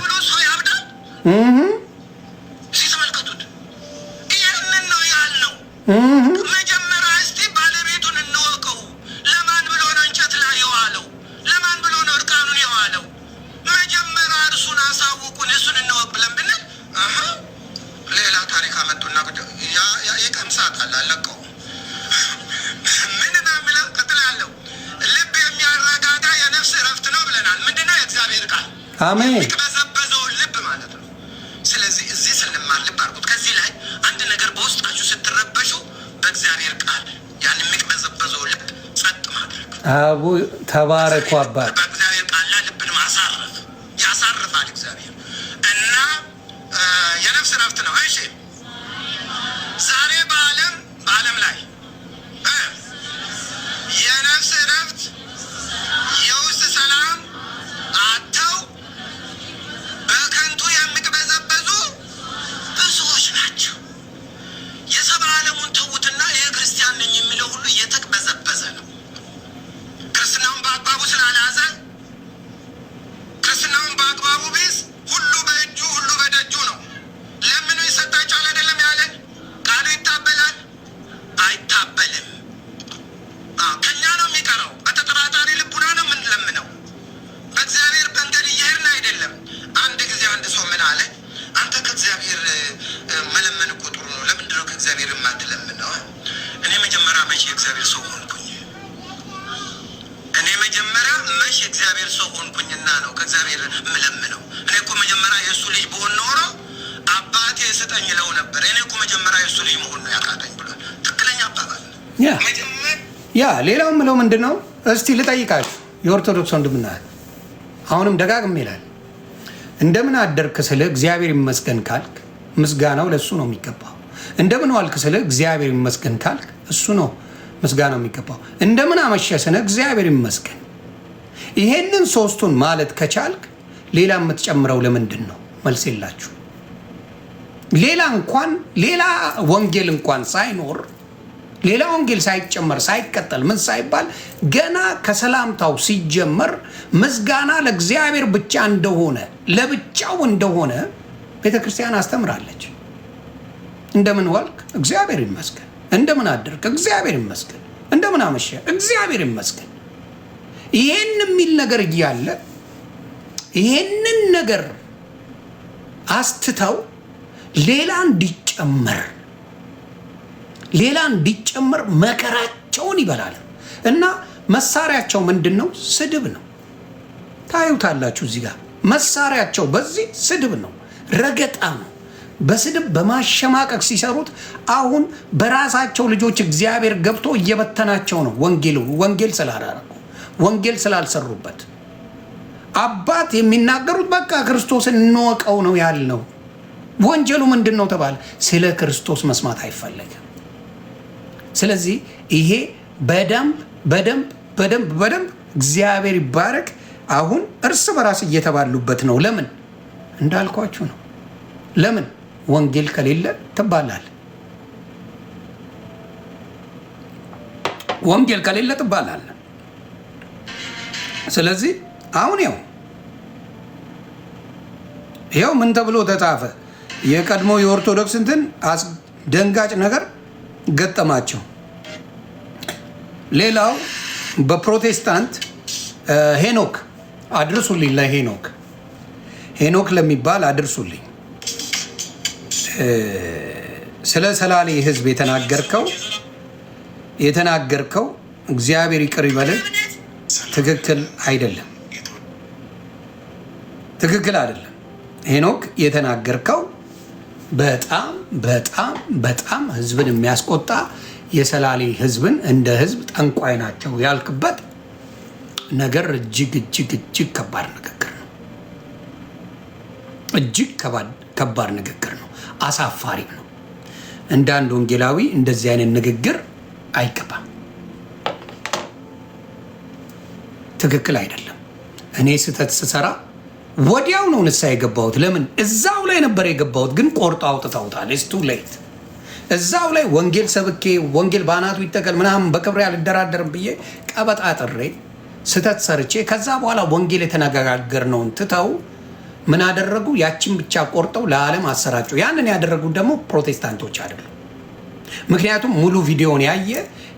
ሲተመልከቱት ይህንን ነው ያልነው። መጀመሪያ እስቲ ባለቤቱን እንወቀው። ለማን ብሎ ነው እንጨት ላይ የዋለው? ለማን ብሎ ነው እርቃኑን የዋለው? መጀመሪያ እርሱን አሳውቁን፣ እሱን እንወቅ ብለን ብንል ሌላ ታሪክ አመጡና ይቀምሳታል። አለቀው ምንና ምለው ቀጥላለሁ። ልብ የሚያረጋጋ የነፍስ እረፍት ነው ብለናል። ምንድነው? የእግዚአብሔር ቃል አሜን። የሚቅበዘበዘውን ልብ ማለት ነው። ስለዚህ እዚህ ስንማር ልብ አድርጉት። ከዚህ ላይ አንድ ነገር በውስጣችሁ ስትረበሹ በእግዚአብሔር ቃል ያን የሚቅበዘበዘውን ልብ ጸጥ ማድረግ። አቡ ተባረኩ አባት። በእግዚአብሔር ቃል ላይ ልብን ማሳረፍ ያሳርፋል እግዚአብሔር እና የነፍስ ረፍት ነው። እሺ ዛሬ በዓለም ላይ የነፍስ ረፍት የውስጥ ሰላም አጥተው በከንቱ የሚቅበዘበዙ ብዙዎች ናቸው። የሰባ ዓለሙን ተዉትና ይህ ክርስቲያን ነኝ የሚለው ሁሉ እየተቅበዘበዘ ነው። ክርስትናውን በአግባቡ ስላልያዘ ክርስትናውን በአግባቡ ቢዝ ሁሉ በእጁ ሁሉ በደጁ ነው። ለምኑ ይሰጣችኋል አይደለም ያለን? ቃሉ ይታበላል አይታበልም። ከኛ ነው የሚቀረው። በተጠራጣሪ ልቡና ነው የምንለምነው። በእግዚአብሔር መንገድ እየሄድን አይደለም። አንድ ጊዜ አንድ ሰው ምን አለ? አንተ ከእግዚአብሔር መለመን እኮ ጥሩ ነው፣ ለምንድን ነው ከእግዚአብሔር የማትለምነው? እኔ መጀመሪያ መቼ የእግዚአብሔር ሰው ሆንኩኝ? እኔ መጀመሪያ መቼ የእግዚአብሔር ሰው ሆንኩኝና ነው ከእግዚአብሔር የምለምነው? እኔ እኮ መጀመሪያ የእሱ ልጅ በሆን ኖሮ አባቴ ስጠኝ ለው ነበር። እኔ እኮ መጀመሪያ የእሱ ልጅ መሆን ነው ያቃተኝ ብሏል። ትክክለኛ አባባል ያ ሌላው ምለው ምንድን ነው? እስቲ ልጠይቃችሁ የኦርቶዶክስ ወንድምና አሁንም ደጋግም ይላል እንደምን አደርክ ስለ እግዚአብሔር ይመስገን ካልክ ምስጋናው ለእሱ ነው የሚገባው። እንደምን ዋልክ ስለ እግዚአብሔር ይመስገን ካልክ እሱ ነው ምስጋናው የሚገባው። እንደምን አመሸ ስለ እግዚአብሔር ይመስገን። ይሄንን ሶስቱን ማለት ከቻልክ ሌላ የምትጨምረው ለምንድን ነው? መልስ የላችሁ። ሌላ ወንጌል እንኳን ሳይኖር ሌላ ወንጌል ሳይጨመር ሳይቀጠል ምን ሳይባል ገና ከሰላምታው ሲጀመር ምስጋና ለእግዚአብሔር ብቻ እንደሆነ ለብቻው እንደሆነ ቤተክርስቲያን አስተምራለች። እንደምን ዋልክ እግዚአብሔር ይመስገን፣ እንደምን አደርክ እግዚአብሔር ይመስገን፣ እንደምን አመሸ እግዚአብሔር ይመስገን። ይሄን የሚል ነገር እያለ ይሄንን ነገር አስትተው ሌላ እንዲጨመር መከራቸውን ይበላል እና መሳሪያቸው ምንድን ነው? ስድብ ነው። ታዩታላችሁ እዚህ ጋር መሳሪያቸው በዚህ ስድብ ነው፣ ረገጣ ነው። በስድብ በማሸማቀቅ ሲሰሩት አሁን በራሳቸው ልጆች እግዚአብሔር ገብቶ እየበተናቸው ነው። ወንጌል ስላላረጉ ወንጌል ስላልሰሩበት አባት የሚናገሩት በቃ ክርስቶስን እንወቀው ነው ያልነው። ወንጀሉ ምንድን ነው ተባለ? ስለ ክርስቶስ መስማት አይፈለግም። ስለዚህ ይሄ በደንብ እግዚአብሔር ይባረክ። አሁን እርስ በራስ እየተባሉበት ነው። ለምን እንዳልኳችሁ ነው። ለምን ወንጌል ከሌለ ትባላል። ወንጌል ከሌለ ትባላል። ስለዚህ አሁን ይኸው ምን ተብሎ ተጻፈ? የቀድሞ የኦርቶዶክስ እንትን አስደንጋጭ ነገር ገጠማቸው። ሌላው በፕሮቴስታንት ሄኖክ አድርሱልኝ፣ ሄኖክ ለሚባል አድርሱልኝ። ስለ ሰላሌ ሕዝብ የተናገርከው እግዚአብሔር ይቅር ይበልህ፣ ትክክል አይደለም። ሄኖክ የተናገርከው በጣም ህዝብን የሚያስቆጣ የሰላሌ ህዝብን እንደ ህዝብ ጠንቋይ ናቸው ያልክበት ነገር እጅግ ከባድ ንግግር ነው። እጅግ ከባድ ንግግር ነው። አሳፋሪም ነው። እንደ አንድ ወንጌላዊ እንደዚህ አይነት ንግግር አይገባም። ትክክል አይደለም። እኔ ስህተት ስሰራ ወዲያው ነው ንስሐ የገባሁት። ለምን እዛው ላይ ነበር የገባሁት፣ ግን ቆርጦ አውጥተውታል። ኢትስ ቱ ሌት። እዛው ላይ ወንጌል ሰብኬ ወንጌል በአናቱ ይተከል ምናምን በክብሬ አልደራደርም ብዬ ቀበጣጥሬ ስህተት ሰርቼ ከዛ በኋላ ወንጌል የተነጋገርነውን ትተው ምን አደረጉ? ያችን ብቻ ቆርጠው ለዓለም አሰራጩ። ያንን ያደረጉት ደግሞ ፕሮቴስታንቶች አይደሉም። ምክንያቱም ሙሉ ቪዲዮን ያየ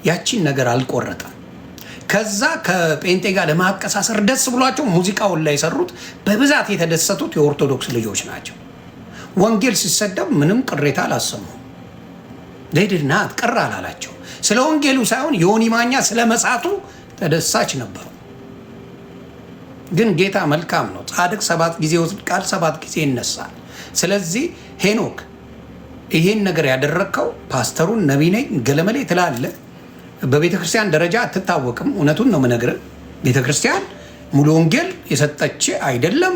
ያችን ነገር አልቆረጠም። ከዛ ከጴንጤ ጋር ለማቀሳሰር ደስ ብሏቸው ሙዚቃውን ላይ የሰሩት በብዛት የተደሰቱት የኦርቶዶክስ ልጆች ናቸው። ወንጌል ሲሰደብ ምንም ቅሬታ አላሰሙ። ለድናት ቅር አላላቸው። ስለ ወንጌሉ ሳይሆን ዮኒ ማኛ ስለ መጻቱ ተደሳች ነበሩ። ግን ጌታ መልካም ነው። ጻድቅ 7 ጊዜ ይወድቃል፣ 7 ጊዜ ይነሳል። ስለዚህ ሄኖክ ይሄን ነገር ያደረግከው ፓስተሩን ነቢይ ነኝ ገለመሌ ትላለህ። በቤተ ክርስቲያን ደረጃ አትታወቅም። እውነቱን ነው የምነግርህ። ቤተ ክርስቲያን ሙሉ ወንጌል የሰጠች አይደለም።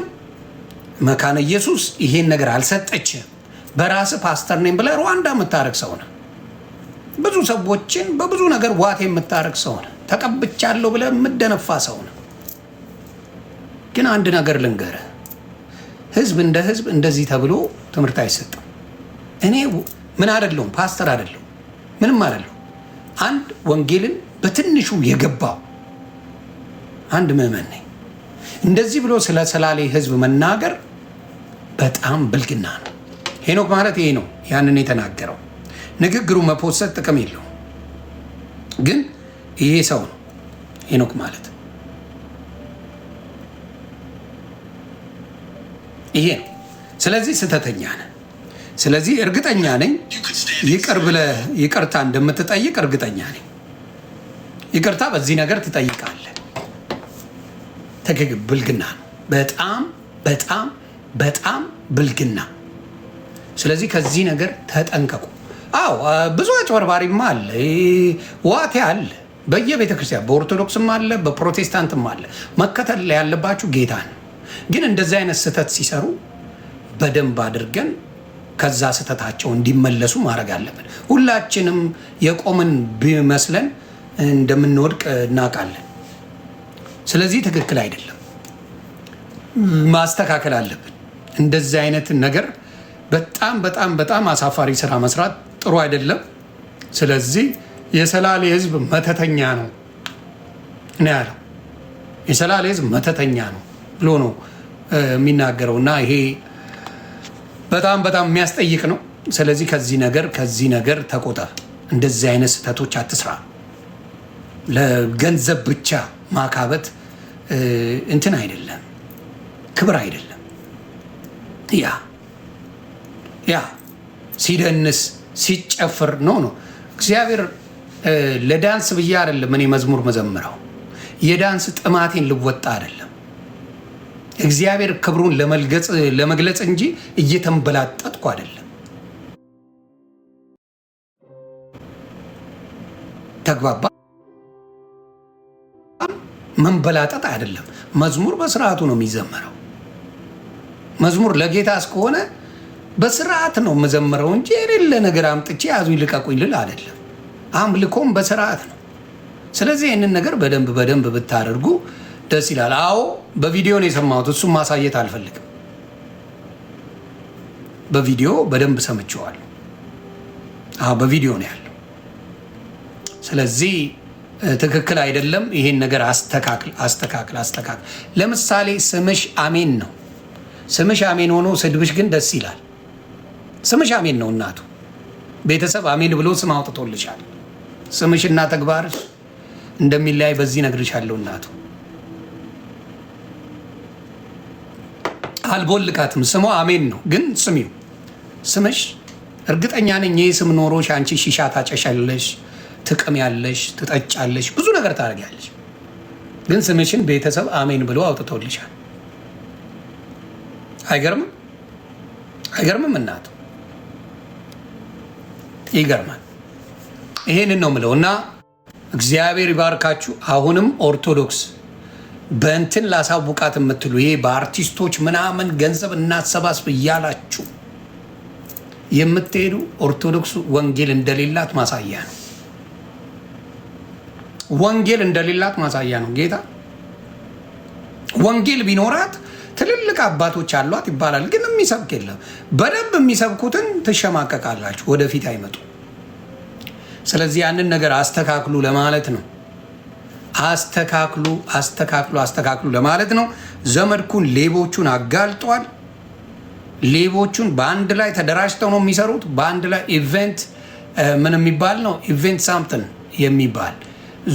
መካነ ኢየሱስ ይሄን ነገር አልሰጠችም። በራስህ ፓስተር ነኝ ብለህ ሩዋንዳ የምታረግ ሰው ነህ። ብዙ ሰዎችን በብዙ ነገር ዋቴ የምታረግ ሰው ነህ። ተቀብቻለሁ ብለህ የምደነፋ ሰው ነህ። ግን አንድ ነገር ልንገርህ፣ ህዝብ እንደ ህዝብ እንደዚህ ተብሎ ትምህርት አይሰጥም። እኔ ምን አይደለሁም፣ ፓስተር አይደለሁም፣ ምንም አይደለሁም። አንድ ወንጌልን በትንሹ የገባው አንድ ምዕመን ነኝ። እንደዚህ ብሎ ስለ ሰላሌ ህዝብ መናገር በጣም ብልግና ነው። ሄኖክ ማለት ይሄ ነው፣ ያንን የተናገረው ንግግሩ መፖሰት ጥቅም የለውም። ግን ይሄ ሰው ነው ሄኖክ ማለት ይሄ ነው። ስለዚህ ስህተተኛ ነህ። ስለዚህ እርግጠኛ ነኝ ይቅር ብለህ ይቅርታ እንደምትጠይቅ እርግጠኛ ነኝ። ይቅርታ በዚህ ነገር ትጠይቃለህ። ትክክል። ብልግና ነው። በጣም በጣም በጣም ብልግና። ስለዚህ ከዚህ ነገር ተጠንቀቁ። አዎ ብዙ አጭበርባሪም አለ፣ ዋቴ አለ፣ በየቤተ ክርስቲያን በኦርቶዶክስም አለ፣ በፕሮቴስታንትም አለ። መከተል ያለባችሁ ጌታ ነው። ግን እንደዚህ አይነት ስህተት ሲሰሩ በደንብ አድርገን ከዛ ስህተታቸው እንዲመለሱ ማድረግ አለብን። ሁላችንም የቆምን ቢመስለን እንደምንወድቅ እናውቃለን። ስለዚህ ትክክል አይደለም፣ ማስተካከል አለብን። እንደዚህ አይነት ነገር በጣም በጣም በጣም አሳፋሪ ስራ መስራት ጥሩ አይደለም። ስለዚህ የሰላሌ ህዝብ መተተኛ ነው ያለው። የሰላሌ ህዝብ መተተኛ ነው ብሎ ነው የሚናገረው እና ይሄ በጣም በጣም የሚያስጠይቅ ነው። ስለዚህ ከዚህ ነገር ተቆጠብ። እንደዚህ አይነት ስህተቶች አትስራ። ለገንዘብ ብቻ ማካበት እንትን አይደለም፣ ክብር አይደለም። ያ ሲደንስ ሲጨፍር ነው። እግዚአብሔር ለዳንስ ብዬ አይደለም እኔ መዝሙር መዘምረው፣ የዳንስ ጥማቴን ልወጣ አይደለም። እግዚአብሔር ክብሩን ለመግለጽ እንጂ እየተንበላጠጥኩ አይደለም። ተግባባ? መንበላጠጥ አይደለም። መዝሙር በስርዓቱ ነው የሚዘመረው። መዝሙር ለጌታ እስከሆነ በስርዓት ነው የምዘምረው እንጂ የሌለ ነገር አምጥቼ ያዙኝ ልቀቁኝ ልል አይደለም። አምልኮም በስርዓት ነው። ስለዚህ ይህንን ነገር በደንብ ብታደርጉ ደስ ይላል። አዎ በቪዲዮ ነው የሰማሁት። እሱም ማሳየት አልፈልግም። በቪዲዮ በደንብ ሰምቼዋለሁ። አዎ በቪዲዮ ነው ያለው። ስለዚህ ትክክል አይደለም። ይሄን ነገር አስተካክል። ለምሳሌ ስምሽ አሜን ነው። ስምሽ አሜን ሆኖ ስድብሽ ግን ደስ ይላል። ስምሽ አሜን ነው። እናቱ ቤተሰብ አሜን ብሎ ስም አውጥቶልሻል። ስምሽና ተግባርሽ እንደሚለያይ በዚህ ነግርሻለሁ። እናቱ አልቦልቃትም። ስሟ አሜን ነው። ግን ስሚው፣ ስምሽ እርግጠኛ ነኝ ይህ ስም ኖሮሽ አንቺ ሺሻ ታጨሻለሽ፣ ትቅም ያለሽ፣ ትጠጫለሽ፣ ብዙ ነገር ታደርጊያለሽ። ግን ስምሽን ቤተሰብ አሜን ብሎ አውጥቶልሻል። አይገርምም? አይገርምም? እናቱ ይገርማል። ይሄንን ነው ምለው እና እግዚአብሔር ይባርካችሁ። አሁንም ኦርቶዶክስ በእንትን ላሳውቃት የምትሉ ይሄ በአርቲስቶች ምናምን ገንዘብ እናሰባስብ እያላችሁ የምትሄዱ ኦርቶዶክስ ወንጌል እንደሌላት ማሳያ ነው። ወንጌል እንደሌላት ማሳያ ነው። ጌታ ወንጌል ቢኖራት ትልልቅ አባቶች አሏት ይባላል። ግን የሚሰብክ የለም። በደንብ የሚሰብኩትን ትሸማቀቃላችሁ፣ ወደፊት አይመጡ። ስለዚህ ያንን ነገር አስተካክሉ ለማለት ነው። አስተካክሉ ለማለት ነው። ዘመድኩን ሌቦቹን አጋልጧል። ሌቦቹን በአንድ ላይ ተደራጅተው ነው የሚሰሩት። በአንድ ላይ ኢቨንት ምን የሚባል ነው? ኢቨንት ሳምትን የሚባል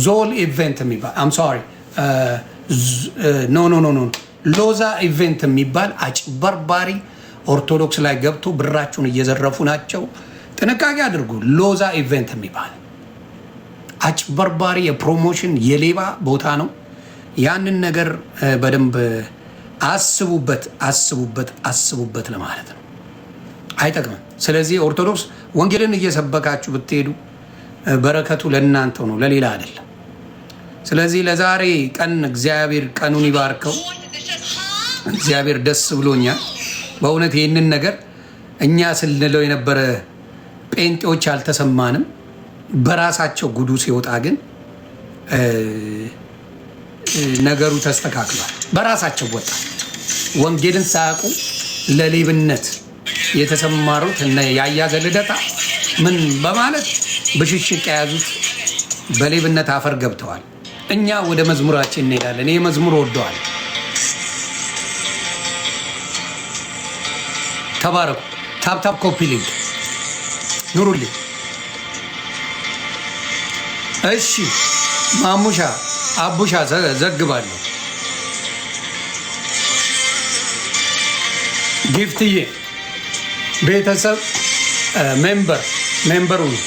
ዞል ኢቨንት የሚባል ኖ ሎዛ ኢቨንት የሚባል አጭበርባሪ ኦርቶዶክስ ላይ ገብቶ ብራችሁን እየዘረፉ ናቸው። ጥንቃቄ አድርጉ። ሎዛ ኢቨንት የሚባል አጭበርባሪ የፕሮሞሽን የሌባ ቦታ ነው። ያንን ነገር በደንብ አስቡበት ለማለት ነው። አይጠቅምም። ስለዚህ ኦርቶዶክስ ወንጌልን እየሰበካችሁ ብትሄዱ በረከቱ ለእናንተው ነው፣ ለሌላ አይደለም። ስለዚህ ለዛሬ ቀን እግዚአብሔር ቀኑን ይባርከው። እግዚአብሔር ደስ ብሎኛል በእውነት ይህንን ነገር እኛ ስንለው የነበረ ጴንጤዎች አልተሰማንም። በራሳቸው ጉዱ ሲወጣ ግን ነገሩ ተስተካክሏል። በራሳቸው ወጣ። ወንጌልን ሳያውቁ ለሌብነት የተሰማሩት እነ ያያዘ ልደታ ምን በማለት ብሽሽቅ የያዙት በሌብነት አፈር ገብተዋል። እኛ ወደ መዝሙራችን እንሄዳለን። ይህ መዝሙር ወደዋል። ተባረኩ። ታፕታፕ ኮፒ ሊንክ ኑሩልኝ። እሺ ማሙሻ አቡሻ ዘግባለሁ። ጊፍትዬ ቤተሰብ ሜምበሩ ነው።